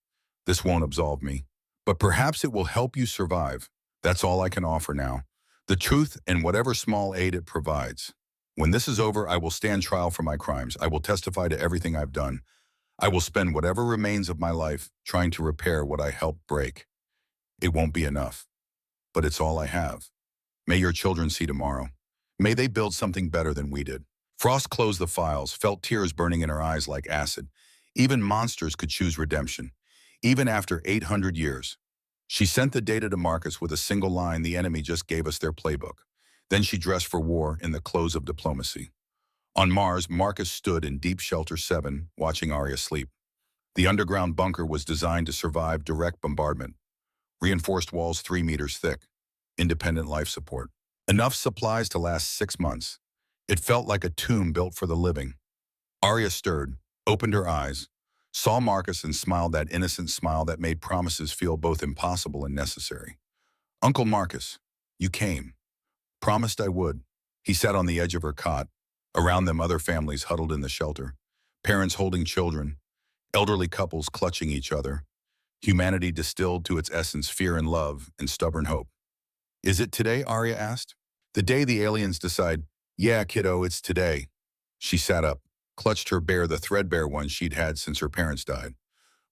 This won't absolve me, but perhaps it will help you survive. That's all I can offer now. The truth and whatever small aid it provides. When this is over, I will stand trial for my crimes. I will testify to everything I've done. I will spend whatever remains of my life trying to repair what I helped break. It won't be enough, but it's all I have. May your children see tomorrow. May they build something better than we did. Frost closed the files, felt tears burning in her eyes like acid. Even monsters could choose redemption, even after 800 years. She sent the data to Marcus with a single line: the enemy just gave us their playbook. Then she dressed for war in the clothes of diplomacy. On Mars, Marcus stood in Deep Shelter 7, watching Arya sleep. The underground bunker was designed to survive direct bombardment. Reinforced walls 3 meters thick. Independent life support. Enough supplies to last 6 months. It felt like a tomb built for the living. Arya stirred, opened her eyes, saw Marcus and smiled that innocent smile that made promises feel both impossible and necessary. Uncle Marcus, you came. Promised I would. He sat on the edge of her cot. Around them, other families huddled in the shelter. Parents holding children. Elderly couples clutching each other. Humanity distilled to its essence fear and love and stubborn hope. Is it today? Arya asked. The day the aliens decide, yeah, kiddo, it's today. She sat up, clutched her bear, the threadbare one she'd had since her parents died.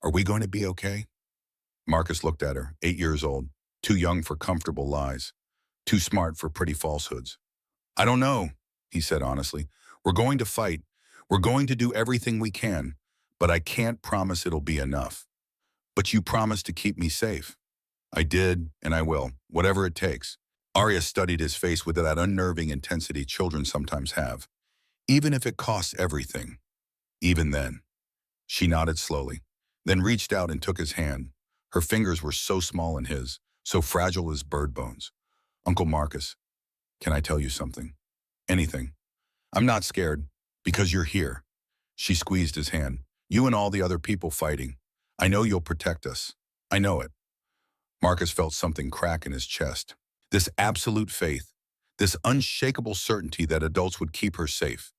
Are we going to be okay? Marcus looked at her, 8 years old, too young for comfortable lies, too smart for pretty falsehoods. I don't know, he said honestly. We're going to fight. We're going to do everything we can, but I can't promise it'll be enough. But you promised to keep me safe. I did, and I will, whatever it takes. Arya studied his face with that unnerving intensity children sometimes have, even if it costs everything. Even then. She nodded slowly, then reached out and took his hand. Her fingers were so small in his, so fragile as bird bones. Uncle Marcus, can I tell you something? Anything. I'm not scared, because you're here. She squeezed his hand. You and all the other people fighting. I know you'll protect us. I know it. Marcus felt something crack in his chest. This absolute faith, this unshakable certainty that adults would keep her safe,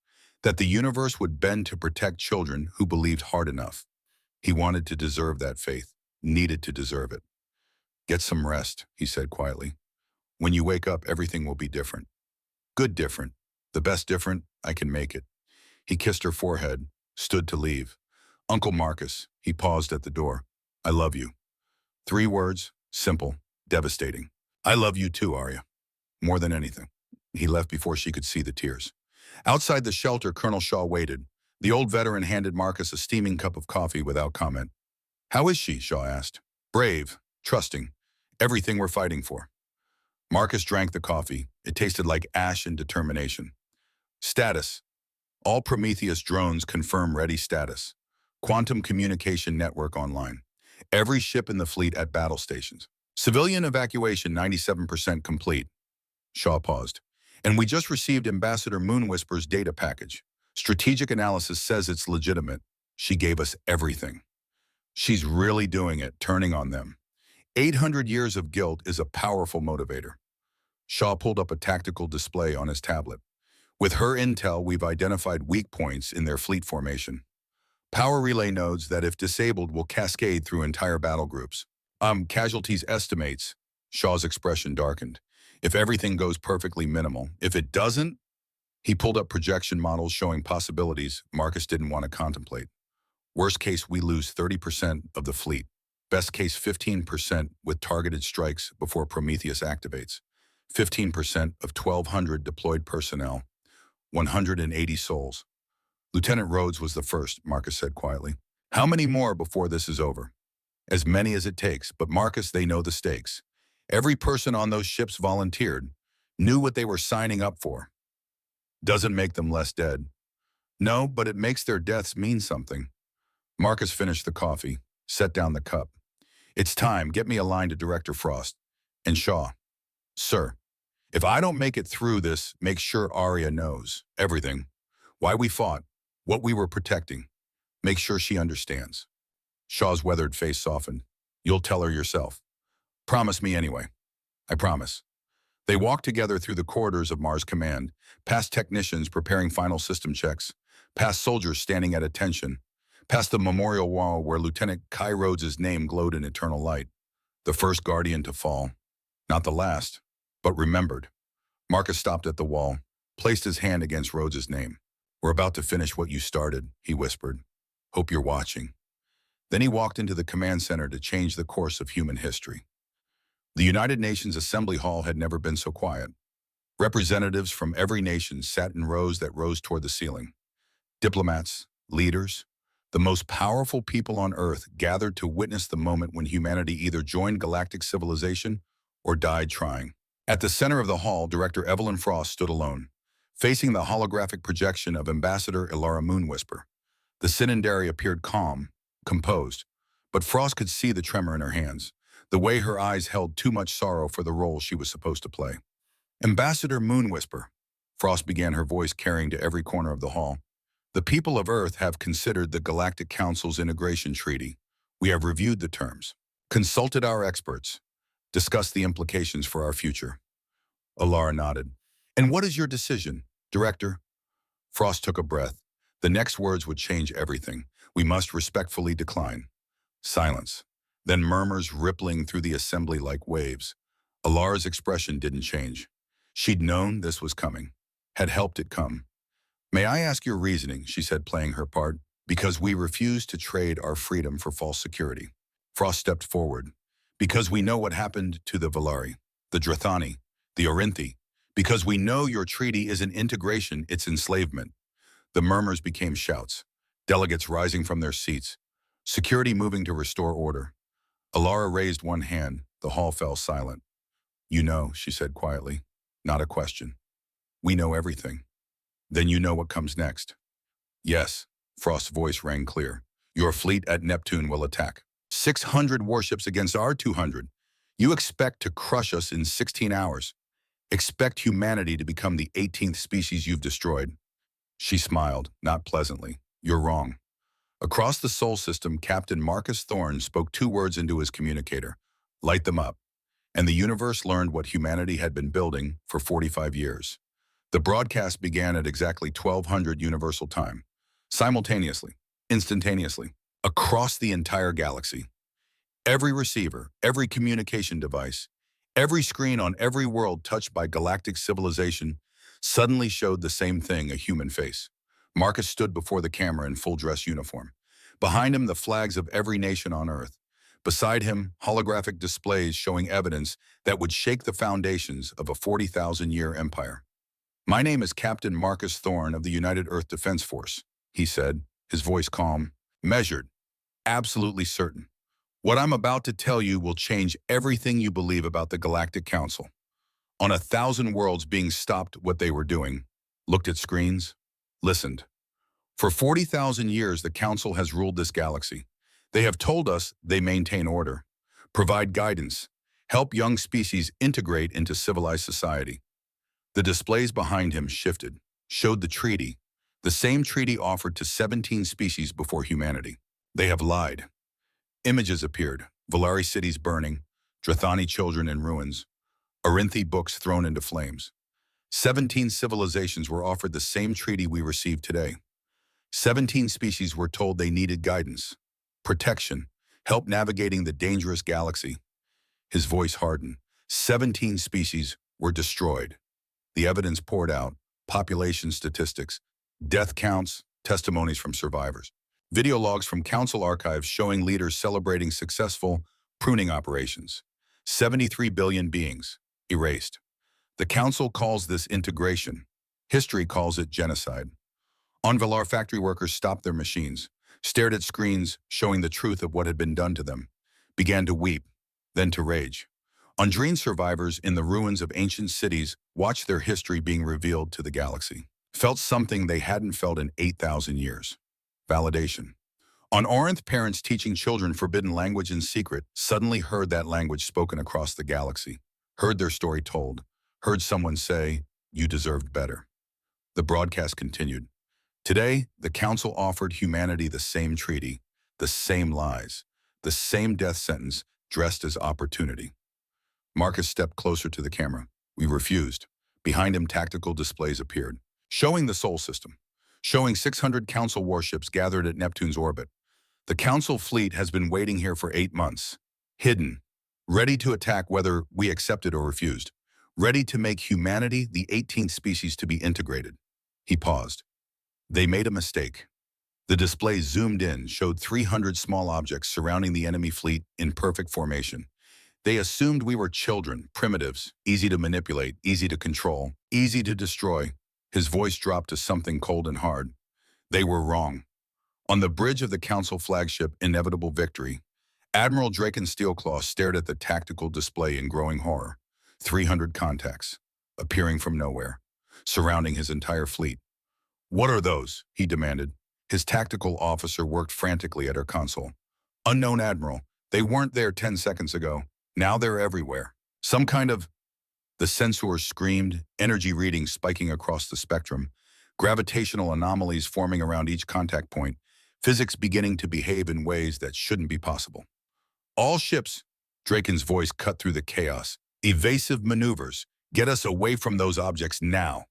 that the universe would bend to protect children who believed hard enough. He wanted to deserve that faith, needed to deserve it. Get some rest, he said quietly. When you wake up, everything will be different. Good different. The best different I can make it. He kissed her forehead, stood to leave. Uncle Marcus, he paused at the door. I love you. 3 words, simple, devastating. I love you too, Arya. More than anything. He left before she could see the tears. Outside the shelter, Colonel Shaw waited. The old veteran handed Marcus a steaming cup of coffee without comment. How is she? Shaw asked. Brave, trusting, everything we're fighting for. Marcus drank the coffee. It tasted like ash and determination. Status. All Prometheus drones confirm ready status. Quantum communication network online. Every ship in the fleet at battle stations. Civilian evacuation 97% complete. Shaw paused. And we just received Ambassador Moonwhisper's data package. Strategic analysis says it's legitimate. She gave us everything. She's really doing it, turning on them. 800 years of guilt is a powerful motivator. Shaw pulled up a tactical display on his tablet. With her intel, we've identified weak points in their fleet formation. Power relay nodes that, if disabled, will cascade through entire battle groups. Casualties estimates. Shaw's expression darkened. If everything goes perfectly minimal. If it doesn't, he pulled up projection models showing possibilities Marcus didn't want to contemplate. Worst case, we lose 30% of the fleet. Best case, 15% with targeted strikes before Prometheus activates. 15% of 1,200 deployed personnel. 180 souls. Lieutenant Rhodes was the first, Marcus said quietly. How many more before this is over? As many as it takes, but Marcus, they know the stakes. Every person on those ships volunteered, knew what they were signing up for. Doesn't make them less dead. No, but it makes their deaths mean something. Marcus finished the coffee, set down the cup. It's time, get me a line to Director Frost. And Shaw. Sir, if I don't make it through this, make sure Arya knows everything. Why we fought, what we were protecting. Make sure she understands. Shaw's weathered face softened. You'll tell her yourself. Promise me anyway. I promise. They walked together through the corridors of Mars Command, past technicians preparing final system checks, past soldiers standing at attention, past the memorial wall where Lieutenant Kai Rhodes' name glowed in eternal light. The first Guardian to fall. Not the last, but remembered. Marcus stopped at the wall, placed his hand against Rhodes' name. We're about to finish what you started, he whispered. Hope you're watching. Then he walked into the command center to change the course of human history. The United Nations Assembly Hall had never been so quiet. Representatives from every nation sat in rows that rose toward the ceiling. Diplomats, leaders, the most powerful people on Earth gathered to witness the moment when humanity either joined galactic civilization or died trying. At the center of the hall, Director Evelyn Frost stood alone, facing the holographic projection of Ambassador Ilara Moonwhisper. The Synandari appeared calm, composed, but Frost could see the tremor in her hands, the way her eyes held too much sorrow for the role she was supposed to play. Ambassador Moonwhisper, Frost began, her voice carrying to every corner of the hall. The people of Earth have considered the Galactic Council's integration treaty. We have reviewed the terms, consulted our experts, discussed the implications for our future. Ilara nodded. And what is your decision, Director? Frost took a breath. The next words would change everything. We must respectfully decline. Silence. Then murmurs rippling through the assembly like waves. Ilara's expression didn't change. She'd known this was coming, had helped it come. May I ask your reasoning, she said, playing her part. Because we refuse to trade our freedom for false security. Frost stepped forward. Because we know what happened to the Valari, the Drathani, the Orinthi. Because we know your treaty isn't integration, it's enslavement. The murmurs became shouts, delegates rising from their seats, security moving to restore order. Alara raised one hand. The hall fell silent. "You know," she said quietly. "Not a question. We know everything. Then you know what comes next." "Yes," Frost's voice rang clear. "Your fleet at Neptune will attack. 600 warships against our 200. You expect to crush us in 16 hours. Expect humanity to become the 18th species you've destroyed." She smiled, not pleasantly. "You're wrong." Across the Sol system, Captain Marcus Thorne spoke 2 words into his communicator. "Light them up." And the universe learned what humanity had been building for 45 years. The broadcast began at exactly 1200 Universal Time, simultaneously, instantaneously, across the entire galaxy. Every receiver, every communication device, every screen on every world touched by galactic civilization suddenly showed the same thing, a human face. Marcus stood before the camera in full dress uniform. Behind him, the flags of every nation on Earth. Beside him, holographic displays showing evidence that would shake the foundations of a 40,000-year empire. "My name is Captain Marcus Thorne of the United Earth Defense Force," he said, his voice calm, measured, absolutely certain. "What I'm about to tell you will change everything you believe about the Galactic Council." On 1,000 worlds being stopped what they were doing, looked at screens, listened. For 40,000 years, the Council has ruled this galaxy. They have told us they maintain order, provide guidance, help young species integrate into civilized society. The displays behind him shifted, showed the treaty, the same treaty offered to 17 species before humanity. They have lied. Images appeared, Valari cities burning, Drathani children in ruins, Arinthi books thrown into flames. 17 civilizations were offered the same treaty we received today. 17 species were told they needed guidance, protection, help navigating the dangerous galaxy. His voice hardened. 17 species were destroyed. The evidence poured out, population statistics, death counts, testimonies from survivors. Video logs from council archives showing leaders celebrating successful pruning operations. 73 billion beings, erased. The council calls this integration. History calls it genocide. On Valar, factory workers stopped their machines, stared at screens showing the truth of what had been done to them, began to weep, then to rage. Undrine survivors in the ruins of ancient cities watched their history being revealed to the galaxy, felt something they hadn't felt in 8,000 years. Validation. On Orinth, parents teaching children forbidden language in secret suddenly heard that language spoken across the galaxy, heard their story told, heard someone say, "You deserved better." The broadcast continued. Today, the Council offered humanity the same treaty, the same lies, the same death sentence dressed as opportunity. Marcus stepped closer to the camera. We refused. Behind him, tactical displays appeared, showing the Sol system, showing 600 Council warships gathered at Neptune's orbit. The Council fleet has been waiting here for 8 months, hidden, ready to attack whether we accepted or refused, ready to make humanity the 18th species to be integrated. He paused. They made a mistake. The display zoomed in, showed 300 small objects surrounding the enemy fleet in perfect formation. They assumed we were children, primitives, easy to manipulate, easy to control, easy to destroy. His voice dropped to something cold and hard. They were wrong. On the bridge of the Council flagship, Inevitable Victory, Admiral Draken Steelclaw stared at the tactical display in growing horror. 300 contacts, appearing from nowhere, surrounding his entire fleet. "What are those?" he demanded. His tactical officer worked frantically at her console. "Unknown Admiral, they weren't there 10 seconds ago. Now they're everywhere. Some kind of..." The sensors screamed, energy readings spiking across the spectrum, gravitational anomalies forming around each contact point, physics beginning to behave in ways that shouldn't be possible. "All ships," Draken's voice cut through the chaos. "Evasive maneuvers. Get us away from those objects now."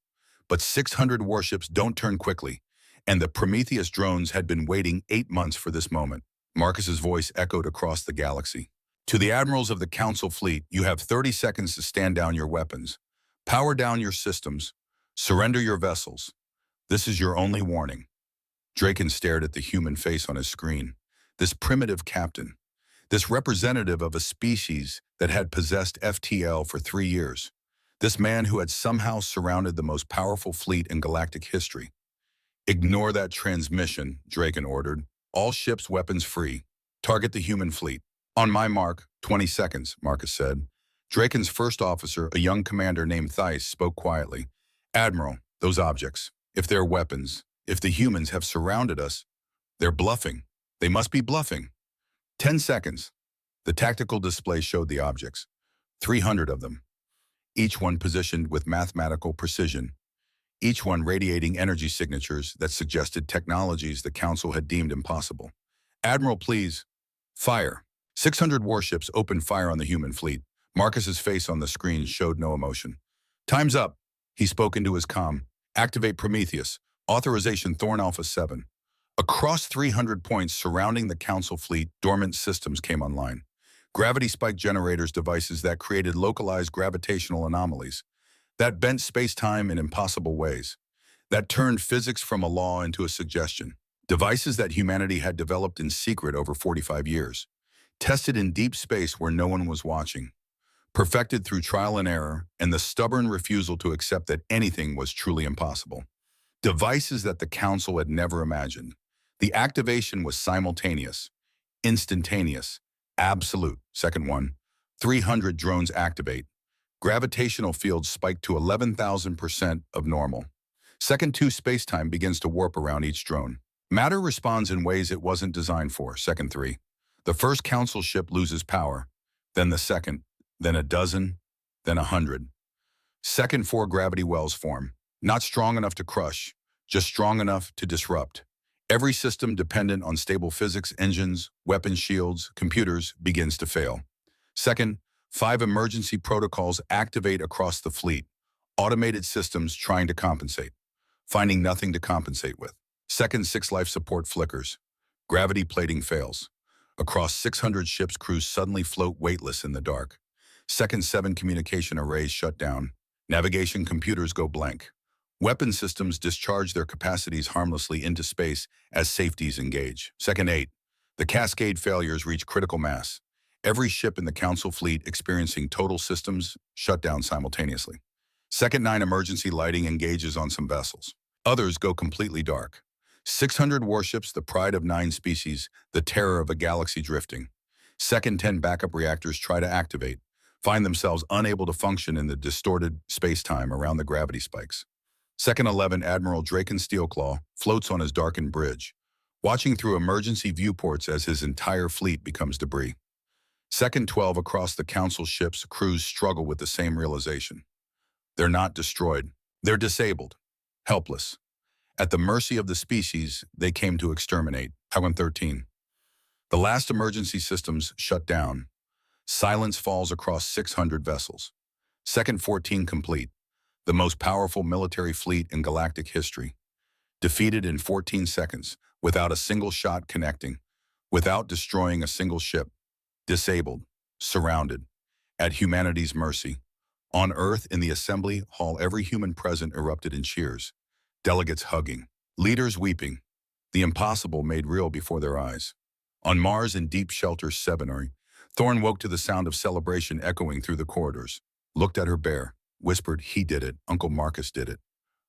But 600 warships don't turn quickly, and the Prometheus drones had been waiting 8 months for this moment. Marcus's voice echoed across the galaxy. "To the admirals of the Council fleet, you have 30 seconds to stand down your weapons, power down your systems, surrender your vessels. This is your only warning." Draken stared at the human face on his screen. This primitive captain, this representative of a species that had possessed FTL for 3 years. This man who had somehow surrounded the most powerful fleet in galactic history. Ignore that transmission, Draken ordered. All ships weapons free. Target the human fleet. On my mark, 20 seconds, Marcus said. Draken's first officer, a young commander named Theiss, spoke quietly. Admiral, those objects, if they're weapons, if the humans have surrounded us, they're bluffing. They must be bluffing. 10 seconds. The tactical display showed the objects. 300 of them. Each one positioned with mathematical precision. Each one radiating energy signatures that suggested technologies the Council had deemed impossible. Admiral, please. Fire. 600 warships opened fire on the human fleet. Marcus's face on the screen showed no emotion. Time's up. He spoke into his comm. Activate Prometheus. Authorization Thorn Alpha 7. Across 300 points surrounding the Council fleet, dormant systems came online. Gravity spike generators, devices that created localized gravitational anomalies, that bent space-time in impossible ways, that turned physics from a law into a suggestion. Devices that humanity had developed in secret over 45 years, tested in deep space where no one was watching, perfected through trial and error and the stubborn refusal to accept that anything was truly impossible. Devices that the Council had never imagined. The activation was simultaneous, instantaneous, absolute. Second one, 300 drones activate. Gravitational fields spike to 11,000% of normal. Second two, space-time begins to warp around each drone. Matter responds in ways it wasn't designed for. Second three, the first Council ship loses power, then the second, then a dozen, then 100. Second four, gravity wells form. Not strong enough to crush, just strong enough to disrupt. Every system dependent on stable physics, engines, weapon shields, computers, begins to fail. Second, 5 emergency protocols activate across the fleet. Automated systems trying to compensate, finding nothing to compensate with. Second, 6 life support flickers. Gravity plating fails. Across 600 ships, crews suddenly float weightless in the dark. Second, 7 communication arrays shut down. Navigation computers go blank. Weapon systems discharge their capacities harmlessly into space as safeties engage. Second 8, the cascade failures reach critical mass. Every ship in the Council fleet experiencing total systems shut down simultaneously. Second 9, emergency lighting engages on some vessels. Others go completely dark. 600 warships, the pride of 9 species, the terror of a galaxy drifting. Second 10, backup reactors try to activate, find themselves unable to function in the distorted space-time around the gravity spikes. Second 11, Admiral Draken Steelclaw floats on his darkened bridge, watching through emergency viewports as his entire fleet becomes debris. Second 12, across the Council ships, crews struggle with the same realization. They're not destroyed. They're disabled, helpless, at the mercy of the species they came to exterminate. Second 13, the last emergency systems shut down. Silence falls across 600 vessels. Second 14, complete. The most powerful military fleet in galactic history. Defeated in 14 seconds, without a single shot connecting, without destroying a single ship. Disabled, surrounded, at humanity's mercy. On Earth, in the assembly hall, every human present erupted in cheers. Delegates hugging, leaders weeping. The impossible made real before their eyes. On Mars, in Deep Shelter 7, Thorn woke to the sound of celebration echoing through the corridors, looked at her bear, whispered, "He did it, Uncle Marcus did it."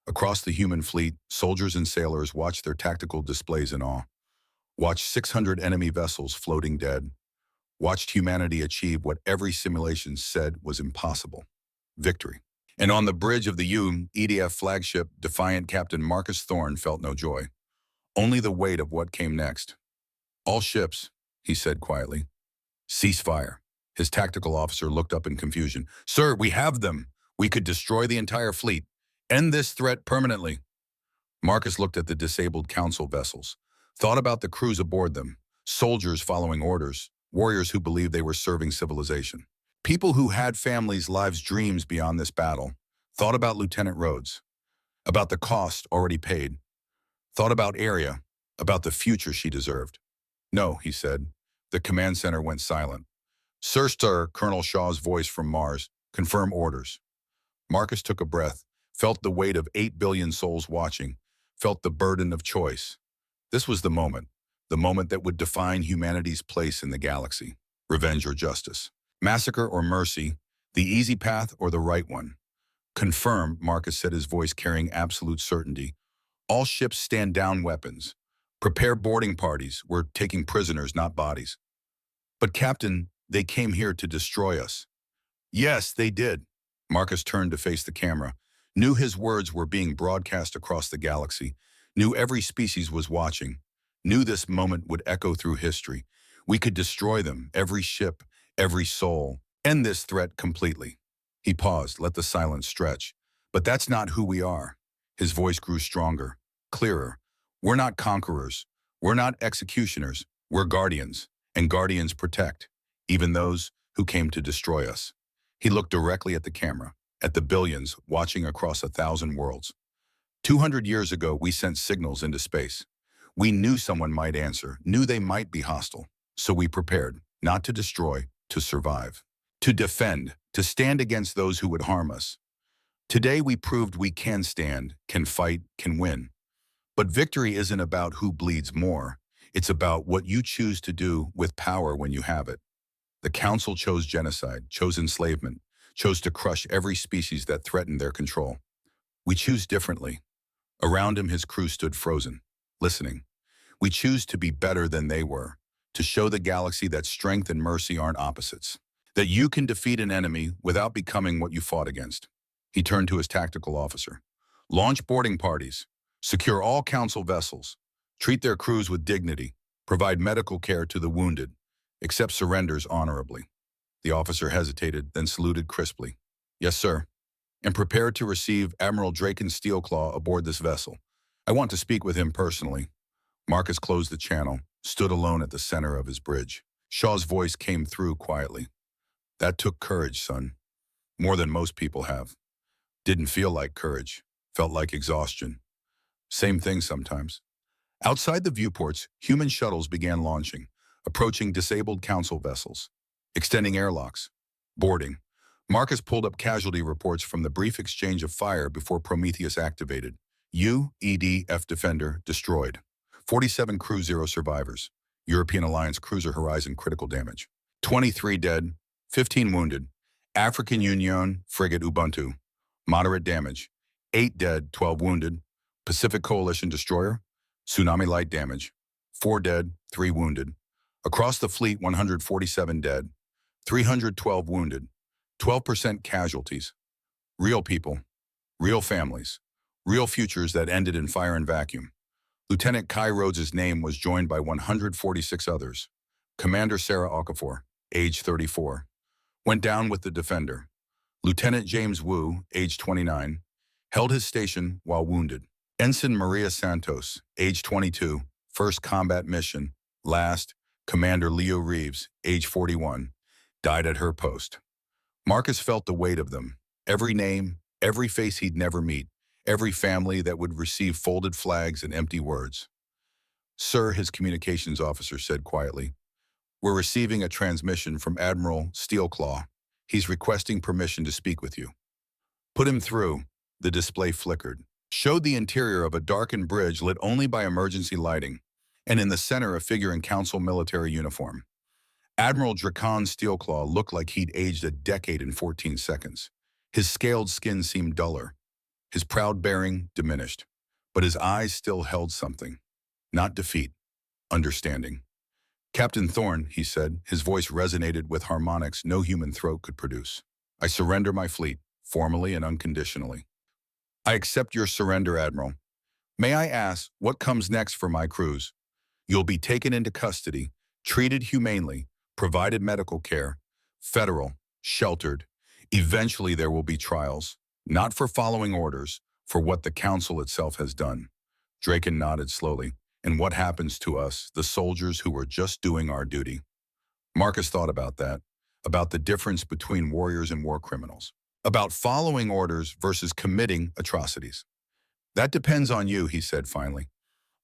Across the human fleet, soldiers and sailors watched their tactical displays in awe, watched 600 enemy vessels floating dead, watched humanity achieve what every simulation said was impossible: victory. And on the bridge of the EDF flagship, defiant Captain Marcus Thorn felt no joy, only the weight of what came next. "All ships," he said quietly. "Cease fire." His tactical officer looked up in confusion. "Sir, we have them. We could destroy the entire fleet. End this threat permanently." Marcus looked at the disabled Council vessels, thought about the crews aboard them, soldiers following orders, warriors who believed they were serving civilization. People who had families, lives, dreams beyond this battle. Thought about Lieutenant Rhodes, about the cost already paid. Thought about Arya, about the future she deserved. "No," he said. The command center went silent. Sir, Colonel Shaw's voice from Mars. "Confirm orders." Marcus took a breath, felt the weight of 8 billion souls watching, felt the burden of choice. This was the moment that would define humanity's place in the galaxy. Revenge or justice. Massacre or mercy. The easy path or the right one. "Confirm," Marcus said, his voice carrying absolute certainty. All ships stand down weapons. Prepare boarding parties. We're taking prisoners, not bodies. But Captain, they came here to destroy us. Yes, they did. Marcus turned to face the camera, knew his words were being broadcast across the galaxy, knew every species was watching, knew this moment would echo through history. We could destroy them, every ship, every soul, end this threat completely. He paused, let the silence stretch. But that's not who we are. His voice grew stronger, clearer. We're not conquerors. We're not executioners. We're guardians, and guardians protect, even those who came to destroy us. He looked directly at the camera, at the billions watching across 1,000 worlds. 200 years ago, we sent signals into space. We knew someone might answer, knew they might be hostile. So we prepared, not to destroy, to survive, to defend, to stand against those who would harm us. Today we proved we can stand, can fight, can win. But victory isn't about who bleeds more. It's about what you choose to do with power when you have it. The Council chose genocide, chose enslavement, chose to crush every species that threatened their control. We choose differently. Around him, his crew stood frozen, listening. We choose to be better than they were, to show the galaxy that strength and mercy aren't opposites, that you can defeat an enemy without becoming what you fought against. He turned to his tactical officer. Launch boarding parties. Secure all Council vessels. Treat their crews with dignity. Provide medical care to the wounded. Accept surrenders honorably. The officer hesitated, then saluted crisply. Yes, sir. And prepare to receive Admiral Draken Steelclaw aboard this vessel. I want to speak with him personally. Marcus closed the channel, stood alone at the center of his bridge. Shaw's voice came through quietly. That took courage, son. More than most people have. Didn't feel like courage. Felt like exhaustion. Same thing sometimes. Outside the viewports, human shuttles began launching, approaching disabled Council vessels, extending airlocks, boarding. Marcus pulled up casualty reports from the brief exchange of fire before Prometheus activated. UEDF Defender destroyed. 47 crew, 0 survivors. European Alliance Cruiser Horizon critical damage. 23 dead, 15 wounded. African Union Frigate Ubuntu. Moderate damage. 8 dead, 12 wounded. Pacific Coalition Destroyer. Tsunami light damage. 4 dead, 3 wounded. Across the fleet, 147 dead, 312 wounded, 12% casualties. Real people, real families, real futures that ended in fire and vacuum. Lieutenant Kai Rhodes' name was joined by 146 others. Commander Sarah Okafor, age 34, went down with the Defender. Lieutenant James Wu, age 29, held his station while wounded. Ensign Maria Santos, age 22, first combat mission, last. Commander Leo Reeves, age 41, died at her post. Marcus felt the weight of them. Every name, every face he'd never meet, every family that would receive folded flags and empty words. Sir, his communications officer said quietly, we're receiving a transmission from Admiral Steelclaw. He's requesting permission to speak with you. Put him through. The display flickered, showed the interior of a darkened bridge lit only by emergency lighting, and in the center a figure in Council military uniform. Admiral Draken Steelclaw looked like he'd aged a decade in 14 seconds. His scaled skin seemed duller, his proud bearing diminished, but his eyes still held something. Not defeat, understanding. Captain Thorne, he said, his voice resonated with harmonics no human throat could produce. I surrender my fleet, formally and unconditionally. I accept your surrender, Admiral. May I ask, what comes next for my crews? You'll be taken into custody, treated humanely, provided medical care, federal, sheltered. Eventually there will be trials, not for following orders, for what the Council itself has done. Draken nodded slowly. And what happens to us, the soldiers who were just doing our duty? Marcus thought about that, about the difference between warriors and war criminals, about following orders versus committing atrocities. That depends on you, he said finally.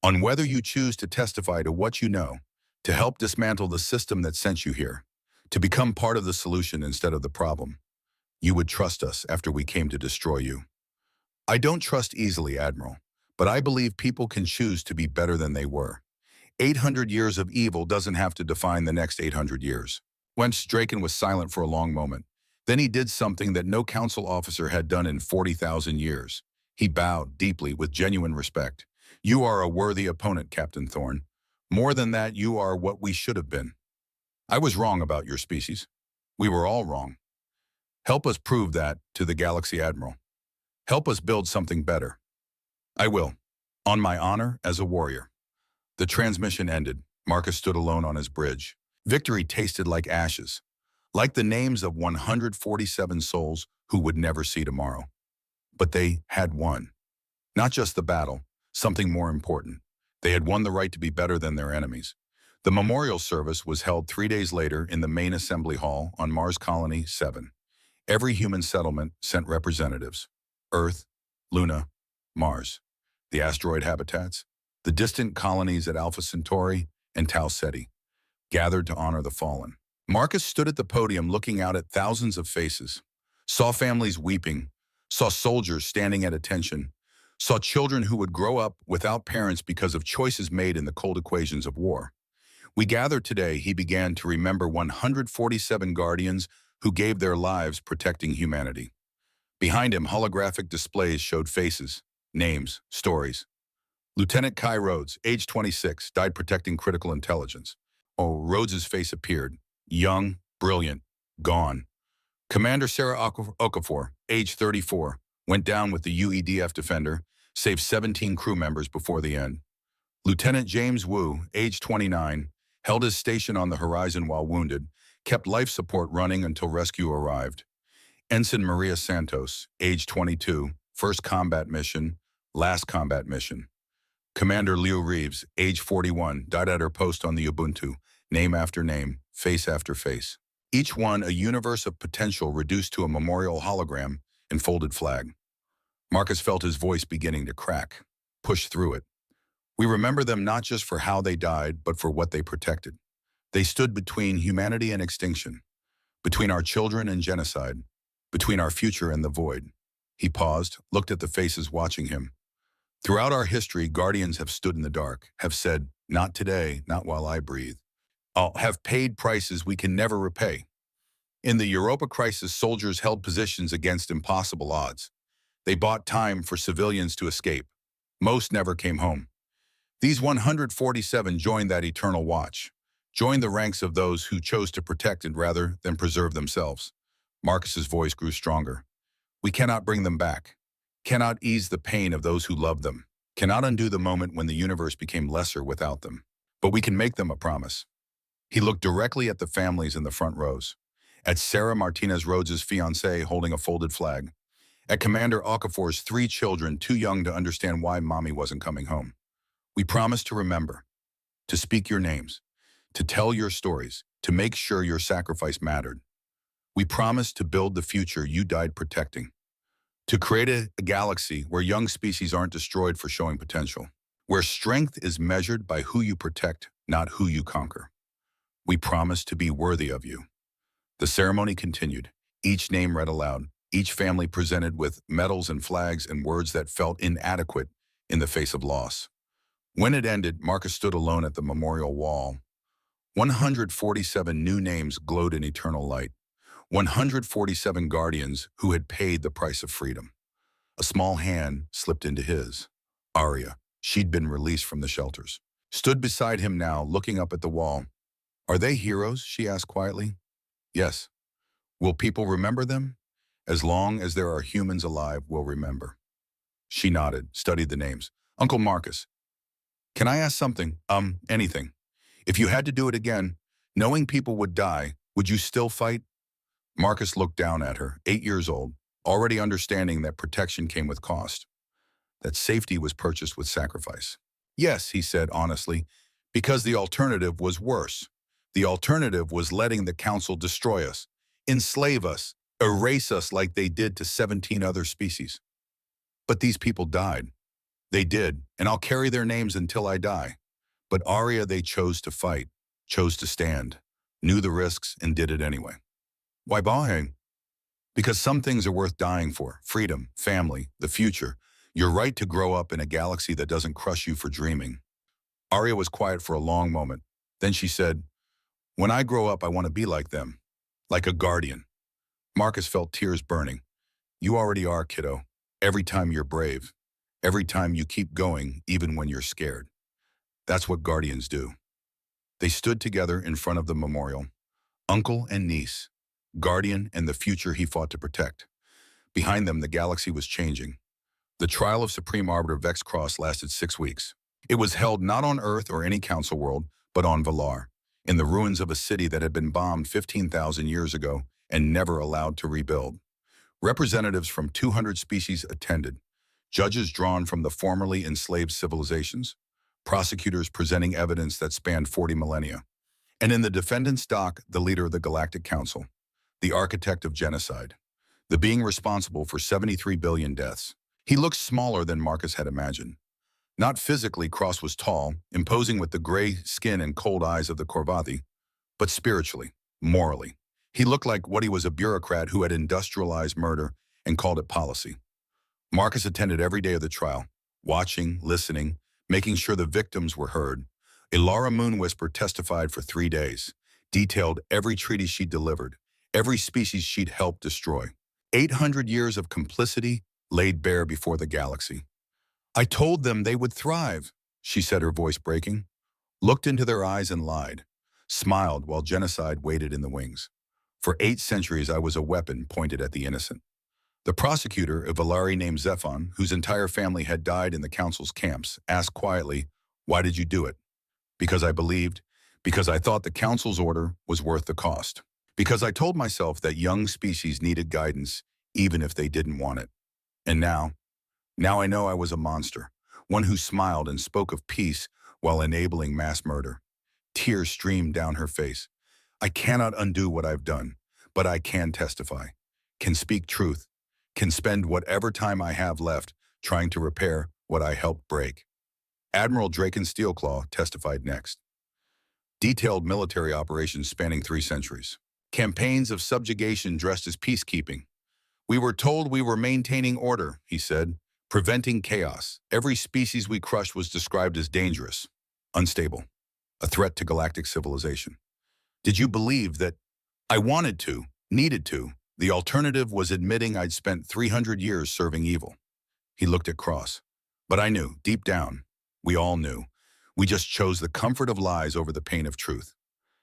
On whether you choose to testify to what you know, to help dismantle the system that sent you here, to become part of the solution instead of the problem. You would trust us after we came to destroy you. I don't trust easily, Admiral, but I believe people can choose to be better than they were. 800 years of evil doesn't have to define the next 800 years. Wentz Draken was silent for a long moment. Then he did something that no Council officer had done in 40,000 years. He bowed deeply with genuine respect. You are a worthy opponent, Captain Thorne. More than that, you are what we should have been. I was wrong about your species. We were all wrong. Help us prove that to the Galaxy Admiral. Help us build something better. I will. On my honor as a warrior. The transmission ended. Marcus stood alone on his bridge. Victory tasted like ashes, like the names of 147 souls who would never see tomorrow. But they had won. Not just the battle, something more important. They had won the right to be better than their enemies. The memorial service was held 3 days later in the main assembly hall on Mars Colony 7. Every human settlement sent representatives. Earth, Luna, Mars, the asteroid habitats, the distant colonies at Alpha Centauri and Tau Ceti, gathered to honor the fallen. Marcus stood at the podium looking out at thousands of faces, saw families weeping, saw soldiers standing at attention, saw children who would grow up without parents because of choices made in the cold equations of war. We gather today, he began to remember 147 guardians who gave their lives protecting humanity. Behind him, holographic displays showed faces, names, stories. Lieutenant Kai Rhodes, age 26, died protecting critical intelligence. Oh, Rhodes's face appeared, young, brilliant, gone. Commander Sarah Okafor, age 34, went down with the UEDF Defender, saved 17 crew members before the end. Lieutenant James Wu, age 29, held his station on the horizon while wounded, kept life support running until rescue arrived. Ensign Maria Santos, age 22, first combat mission, last combat mission. Commander Leo Reeves, age 41, died at her post on the Ubuntu, name after name, face after face. Each one a universe of potential reduced to a memorial hologram and folded flag. Marcus felt his voice beginning to crack, push through it. We remember them not just for how they died, but for what they protected. They stood between humanity and extinction, between our children and genocide, between our future and the void. He paused, looked at the faces watching him. Throughout our history, guardians have stood in the dark, have said, not today, not while I breathe. I'll have paid prices we can never repay. In the Europa crisis, soldiers held positions against impossible odds. They bought time for civilians to escape. Most never came home. These 147 joined that eternal watch, joined the ranks of those who chose to protect it rather than preserve themselves. Marcus's voice grew stronger. We cannot bring them back, cannot ease the pain of those who loved them, cannot undo the moment when the universe became lesser without them. But we can make them a promise. He looked directly at the families in the front rows, at Sarah Martinez Rhodes' fiancé holding a folded flag, at Commander Okafor's 3 children too young to understand why mommy wasn't coming home. We promise to remember, to speak your names, to tell your stories, to make sure your sacrifice mattered. We promise to build the future you died protecting, to create a galaxy where young species aren't destroyed for showing potential, where strength is measured by who you protect, not who you conquer. We promise to be worthy of you. The ceremony continued, each name read aloud, each family presented with medals and flags and words that felt inadequate in the face of loss. When it ended, Marcus stood alone at the memorial wall. 147 new names glowed in eternal light. 147 guardians who had paid the price of freedom. A small hand slipped into his. Aria, she'd been released from the shelters, stood beside him now, looking up at the wall. Are they heroes? She asked quietly. Yes. Will people remember them? As long as there are humans alive, we'll remember. She nodded, studied the names. Uncle Marcus, can I ask something? Anything. If you had to do it again, knowing people would die, would you still fight? Marcus looked down at her, 8 years old, already understanding that protection came with cost, that safety was purchased with sacrifice. Yes, he said honestly, because the alternative was worse. The alternative was letting the Council destroy us, enslave us, erase us like they did to 17 other species. But these people died. They did, and I'll carry their names until I die. But Aria, they chose to fight, chose to stand, knew the risks, and did it anyway. Why Bahe? Because some things are worth dying for. Freedom, family, the future, your right to grow up in a galaxy that doesn't crush you for dreaming. Aria was quiet for a long moment. Then she said, when I grow up, I want to be like them, like a guardian. Marcus felt tears burning. You already are, kiddo, every time you're brave. Every time you keep going, even when you're scared. That's what guardians do. They stood together in front of the memorial, uncle and niece, guardian and the future he fought to protect. Behind them, the galaxy was changing. The trial of Supreme Arbiter Vex Cross lasted 6 weeks. It was held not on Earth or any council world, but on Valar, in the ruins of a city that had been bombed 15,000 years ago and never allowed to rebuild. Representatives from 200 species attended, judges drawn from the formerly enslaved civilizations, prosecutors presenting evidence that spanned 40 millennia, and in the defendant's dock, the leader of the Galactic Council, the architect of genocide, the being responsible for 73 billion deaths. He looked smaller than Marcus had imagined. Not physically, Cross was tall, imposing with the gray skin and cold eyes of the Corvathi, but spiritually, morally. He looked like what he was, a bureaucrat who had industrialized murder and called it policy. Marcus attended every day of the trial, watching, listening, making sure the victims were heard. Ilara Moonwhisper testified for 3 days, detailed every treaty she'd delivered, every species she'd helped destroy. 800 years of complicity laid bare before the galaxy. I told them they would thrive, she said, her voice breaking, looked into their eyes and lied, smiled while genocide waited in the wings. For 8 centuries, I was a weapon pointed at the innocent. The prosecutor, a Valari named Zephon, whose entire family had died in the council's camps, asked quietly, "Why did you do it?" "Because I believed, because I thought the council's order was worth the cost. Because I told myself that young species needed guidance, even if they didn't want it. And now I know I was a monster, one who smiled and spoke of peace while enabling mass murder." Tears streamed down her face. "I cannot undo what I've done, but I can testify, can speak truth, can spend whatever time I have left trying to repair what I helped break." Admiral Draken Steelclaw testified next. Detailed military operations spanning 3 centuries. Campaigns of subjugation dressed as peacekeeping. "We were told we were maintaining order," he said, "preventing chaos. Every species we crushed was described as dangerous, unstable, a threat to galactic civilization. Did you believe that I wanted to, needed to? The alternative was admitting I'd spent 300 years serving evil." He looked at Cross. "But I knew, deep down, we all knew. We just chose the comfort of lies over the pain of truth."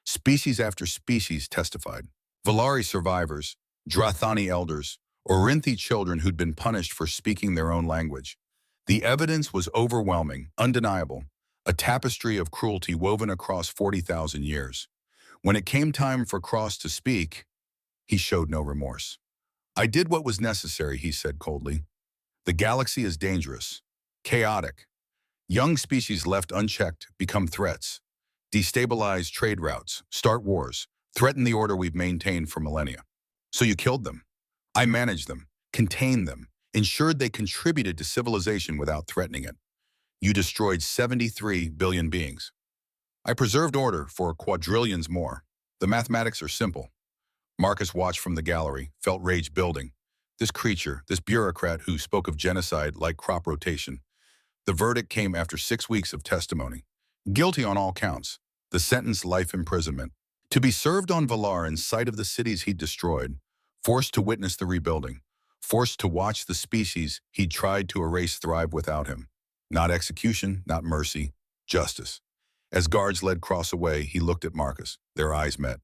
Species after species testified. Valari survivors, Drathani elders, Orinthi children who'd been punished for speaking their own language. The evidence was overwhelming, undeniable, a tapestry of cruelty woven across 40,000 years. When it came time for Cross to speak, he showed no remorse. "I did what was necessary," he said coldly. "The galaxy is dangerous, chaotic. Young species left unchecked become threats, destabilize trade routes, start wars, threaten the order we've maintained for millennia. So you killed them. I managed them, contained them, ensured they contributed to civilization without threatening it. You destroyed 73 billion beings. I preserved order for quadrillions more. The mathematics are simple." Marcus watched from the gallery, felt rage building. This creature, this bureaucrat who spoke of genocide like crop rotation. The verdict came after 6 weeks of testimony. Guilty on all counts. The sentence, life imprisonment. To be served on Valar in sight of the cities he'd destroyed. Forced to witness the rebuilding. Forced to watch the species he'd tried to erase thrive without him. Not execution, not mercy, justice. As guards led Cross away, he looked at Marcus. Their eyes met.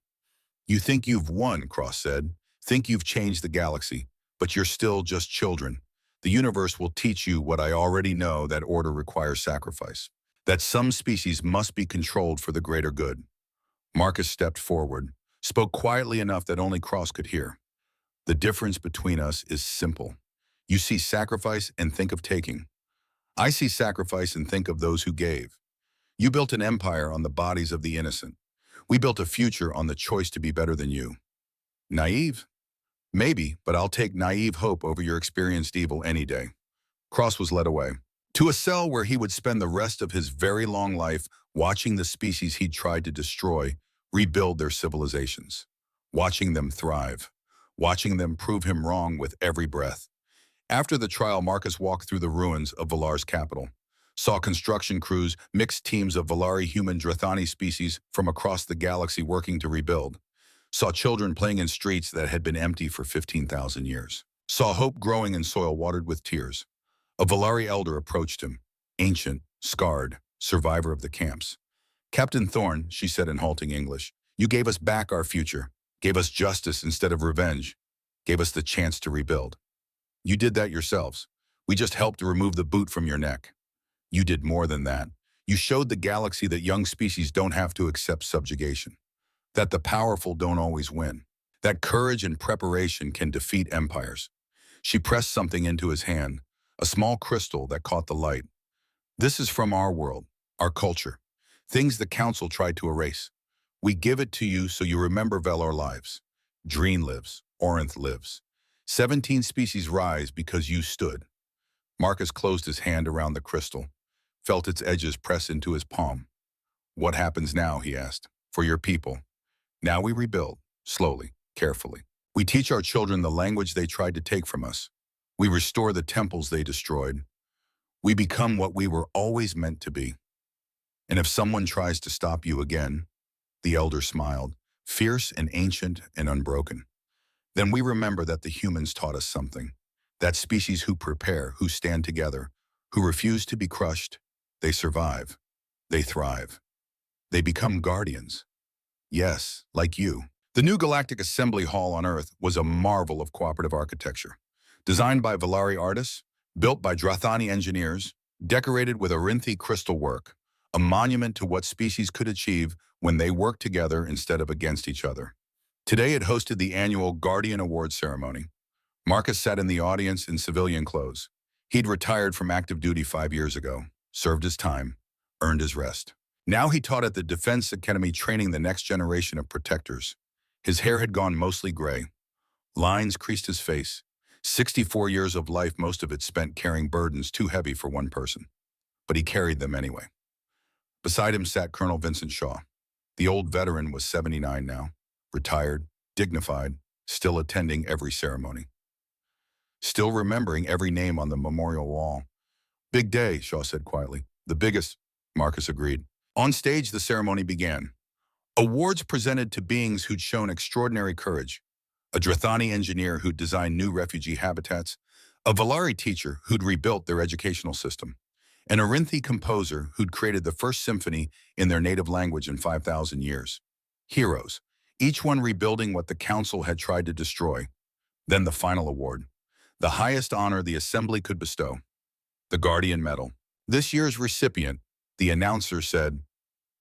"You think you've won," Cross said. "Think you've changed the galaxy, but you're still just children. The universe will teach you what I already know, that order requires sacrifice. That some species must be controlled for the greater good." Marcus stepped forward, spoke quietly enough that only Cross could hear. "The difference between us is simple. You see sacrifice and think of taking. I see sacrifice and think of those who gave. You built an empire on the bodies of the innocent. We built a future on the choice to be better than you. Naive? Maybe, but I'll take naive hope over your experienced evil any day." Cross was led away, to a cell where he would spend the rest of his very long life watching the species he'd tried to destroy rebuild their civilizations, watching them thrive, watching them prove him wrong with every breath. After the trial, Marcus walked through the ruins of Valar's capital, saw construction crews, mixed teams of Valari human Drathani species from across the galaxy working to rebuild, saw children playing in streets that had been empty for 15,000 years, saw hope growing in soil watered with tears. A Valari elder approached him, ancient, scarred, survivor of the camps. Captain Thorne, she said in halting English, you gave us back our future, gave us justice instead of revenge, gave us the chance to rebuild. You did that yourselves. We just helped to remove the boot from your neck. You did more than that. You showed the galaxy that young species don't have to accept subjugation, that the powerful don't always win, that courage and preparation can defeat empires. She pressed something into his hand, a small crystal that caught the light. This is from our world, our culture, things the Council tried to erase. We give it to you so you remember Velor lives. Dreen lives, Orinth lives. 17 species rise because you stood. Marcus closed his hand around the crystal, felt its edges press into his palm. What happens now, he asked, for your people? Now we rebuild, slowly, carefully. We teach our children the language they tried to take from us. We restore the temples they destroyed. We become what we were always meant to be. And if someone tries to stop you again, the elder smiled, fierce and ancient and unbroken, then we remember that the humans taught us something. That species who prepare, who stand together, who refuse to be crushed, they survive. They thrive. They become guardians. Yes, like you. The new Galactic Assembly Hall on Earth was a marvel of cooperative architecture. Designed by Valari artists, built by Drathani engineers, decorated with Orinthi crystal work, a monument to what species could achieve when they worked together instead of against each other. Today it hosted the annual Guardian Award ceremony. Marcus sat in the audience in civilian clothes. He'd retired from active duty 5 years ago, served his time, earned his rest. Now he taught at the Defense Academy training the next generation of protectors. His hair had gone mostly gray. Lines creased his face. 64 years of life, most of it spent carrying burdens too heavy for one person. But he carried them anyway. Beside him sat Colonel Vincent Shaw. The old veteran was 79 now, retired, dignified, still attending every ceremony. Still remembering every name on the memorial wall. Big day, Shaw said quietly. The biggest, Marcus agreed. On stage, the ceremony began. Awards presented to beings who'd shown extraordinary courage. A Drathani engineer who'd designed new refugee habitats. A Valari teacher who'd rebuilt their educational system. An Orinthi composer who'd created the first symphony in their native language in 5,000 years. Heroes, each one rebuilding what the Council had tried to destroy. Then the final award, the highest honor the Assembly could bestow, the Guardian Medal. This year's recipient, the announcer said,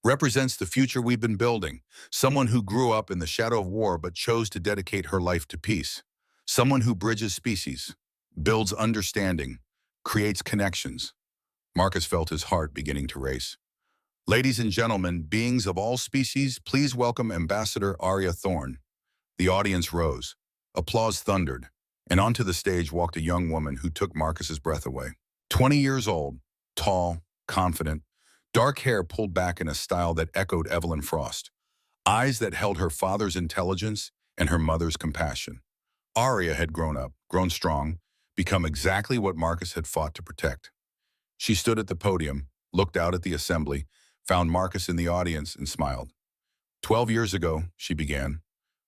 represents the future we've been building, someone who grew up in the shadow of war but chose to dedicate her life to peace, someone who bridges species, builds understanding, creates connections. Marcus felt his heart beginning to race. Ladies and gentlemen, beings of all species, please welcome Ambassador Arya Thorne. The audience rose. Applause thundered, and onto the stage walked a young woman who took Marcus's breath away. 20 years old, tall, confident, dark hair pulled back in a style that echoed Evelyn Frost, eyes that held her father's intelligence and her mother's compassion. Arya had grown up, grown strong, become exactly what Marcus had fought to protect. She stood at the podium, looked out at the assembly, found Marcus in the audience, and smiled. 12 years ago, she began,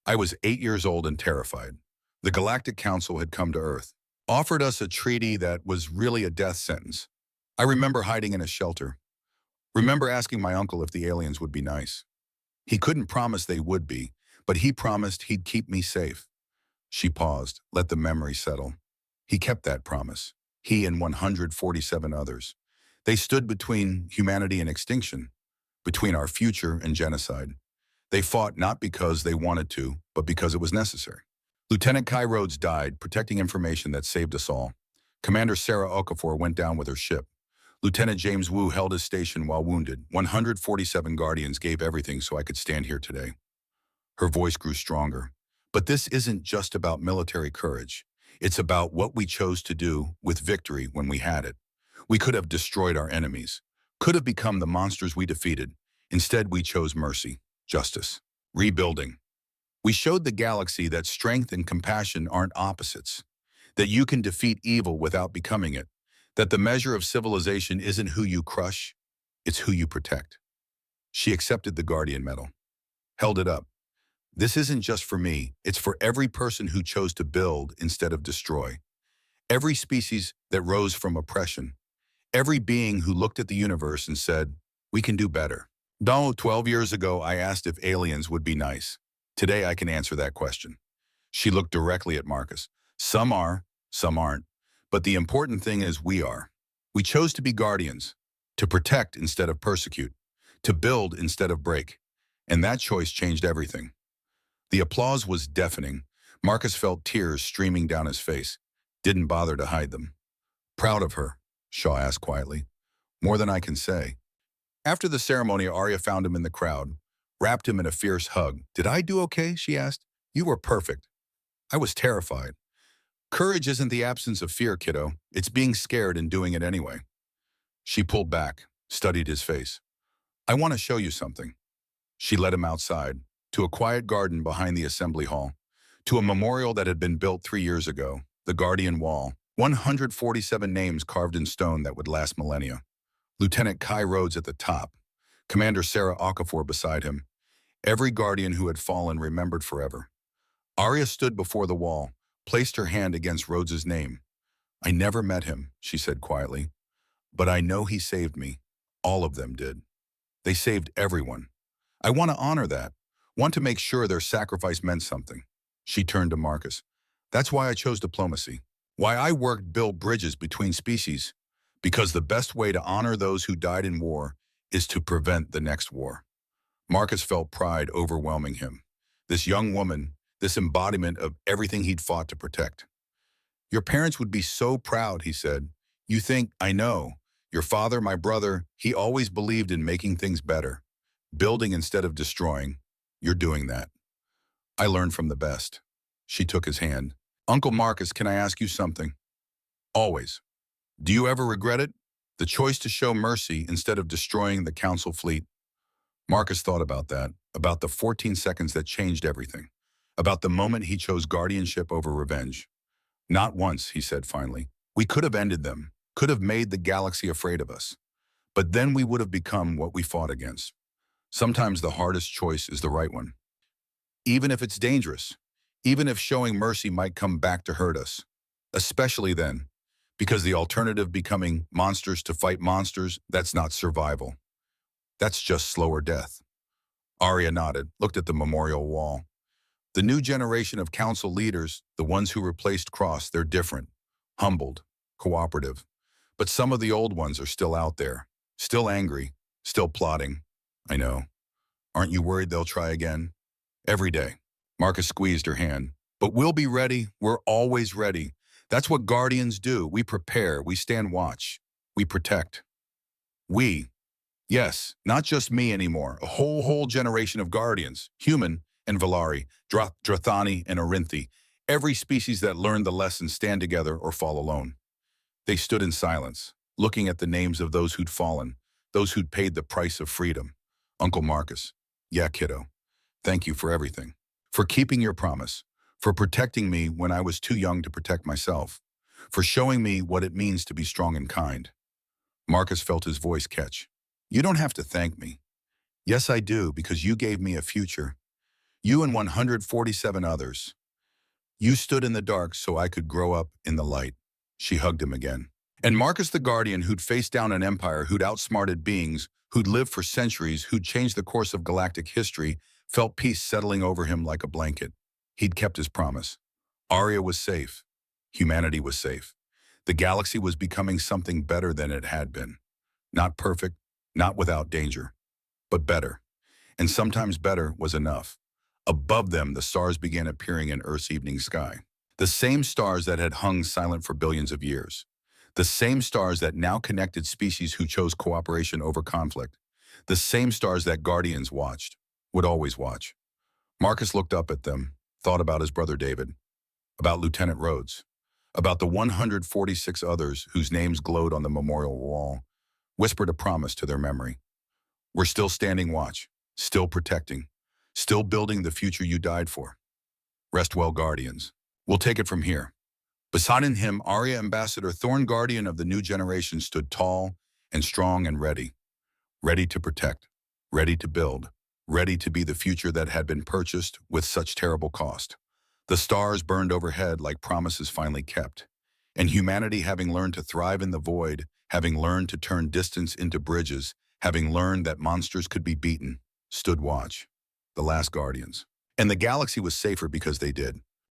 I was 8 years old and terrified. The Galactic Council had come to Earth, offered us a treaty that was really a death sentence. I remember hiding in a shelter. Remember asking my uncle if the aliens would be nice. He couldn't promise they would be, but he promised he'd keep me safe. She paused, let the memory settle. He kept that promise. He and 147 others. They stood between humanity and extinction, between our future and genocide. They fought not because they wanted to, but because it was necessary. Lieutenant Kai Rhodes died, protecting information that saved us all. Commander Sarah Okafor went down with her ship. Lieutenant James Wu held his station while wounded. 147 Guardians gave everything so I could stand here today. Her voice grew stronger. But this isn't just about military courage. It's about what we chose to do with victory when we had it. We could have destroyed our enemies, could have become the monsters we defeated. Instead, we chose mercy, justice, rebuilding. We showed the galaxy that strength and compassion aren't opposites, that you can defeat evil without becoming it, that the measure of civilization isn't who you crush, it's who you protect. She accepted the Guardian Medal, held it up. This isn't just for me, it's for every person who chose to build instead of destroy. every species that rose from oppression, every being who looked at the universe and said, we can do better. No, 12 years ago, I asked if aliens would be nice. Today, I can answer that question. She looked directly at Marcus. Some are, some aren't. But the important thing is we are. We chose to be guardians, to protect instead of persecute, to build instead of break. And that choice changed everything. The applause was deafening. Marcus felt tears streaming down his face, didn't bother to hide them. Proud of her, Shaw asked quietly. More than I can say. After the ceremony, Arya found him in the crowd, wrapped him in a fierce hug. Did I do okay? She asked. You were perfect. I was terrified. Courage isn't the absence of fear, kiddo. It's being scared and doing it anyway. She pulled back, studied his face. I want to show you something. She led him outside, to a quiet garden behind the assembly hall, to a memorial that had been built 3 years ago, the Guardian Wall, 147 names carved in stone that would last millennia. Lieutenant Kai Rhodes at the top, Commander Sarah Okafor beside him, every Guardian who had fallen remembered forever. Arya stood before the wall, placed her hand against Rhodes's name. I never met him, she said quietly, but I know he saved me. All of them did. They saved everyone. I want to honor that, want to make sure their sacrifice meant something. She turned to Marcus. That's why I chose diplomacy, why I worked build bridges between species, because the best way to honor those who died in war is to prevent the next war. Marcus felt pride overwhelming him. This young woman, this embodiment of everything he'd fought to protect. Your parents would be so proud, he said. You think, I know. Your father, my brother, he always believed in making things better. Building instead of destroying. You're doing that. I learned from the best. She took his hand. Uncle Marcus, can I ask you something? Always. Do you ever regret it? The choice to show mercy instead of destroying the council fleet? Marcus thought about that, about the 14 seconds that changed everything, about the moment he chose guardianship over revenge. Not once, he said finally. We could have ended them, could have made the galaxy afraid of us. But then we would have become what we fought against. Sometimes the hardest choice is the right one. Even if it's dangerous, even if showing mercy might come back to hurt us. Especially then, because the alternative becoming monsters to fight monsters, that's not survival. That's just slower death. Arya nodded, looked at the memorial wall. The new generation of council leaders, the ones who replaced Cross, they're different, humbled, cooperative. But some of the old ones are still out there, still angry, still plotting. I know. Aren't you worried they'll try again? Every day. Marcus squeezed her hand. But we'll be ready. We're always ready. That's what Guardians do. We prepare. We stand watch. We protect. We. Yes, not just me anymore. A whole generation of Guardians. Human and Valari, Drathani and Orinthi. Every species that learned the lesson stand together or fall alone. They stood in silence, looking at the names of those who'd fallen, those who'd paid the price of freedom. Uncle Marcus. Yeah, kiddo. Thank you for everything. For keeping your promise. For protecting me when I was too young to protect myself. For showing me what it means to be strong and kind. Marcus felt his voice catch. You don't have to thank me. Yes, I do, because you gave me a future. You and 147 others. You stood in the dark so I could grow up in the light. She hugged him again. And Marcus the Guardian, who'd faced down an empire, who'd outsmarted beings, who'd lived for centuries, who'd changed the course of galactic history, felt peace settling over him like a blanket. He'd kept his promise. Arya was safe. Humanity was safe. The galaxy was becoming something better than it had been. Not perfect, not without danger, but better. And sometimes better was enough. Above them, the stars began appearing in Earth's evening sky. The same stars that had hung silent for billions of years. The same stars that now connected species who chose cooperation over conflict. The same stars that Guardians watched, would always watch. Marcus looked up at them, thought about his brother David, about Lieutenant Rhodes, about the 146 others whose names glowed on the memorial wall, whispered a promise to their memory. We're still standing watch, still protecting, still building the future you died for. Rest well, Guardians. We'll take it from here. Beside him, Arya Ambassador Thorn, Guardian of the new generation, stood tall and strong and ready. Ready to protect, ready to build, ready to be the future that had been purchased with such terrible cost. The stars burned overhead like promises finally kept. And humanity, having learned to thrive in the void, having learned to turn distance into bridges, having learned that monsters could be beaten, stood watch. The last guardians. And the galaxy was safer because they did.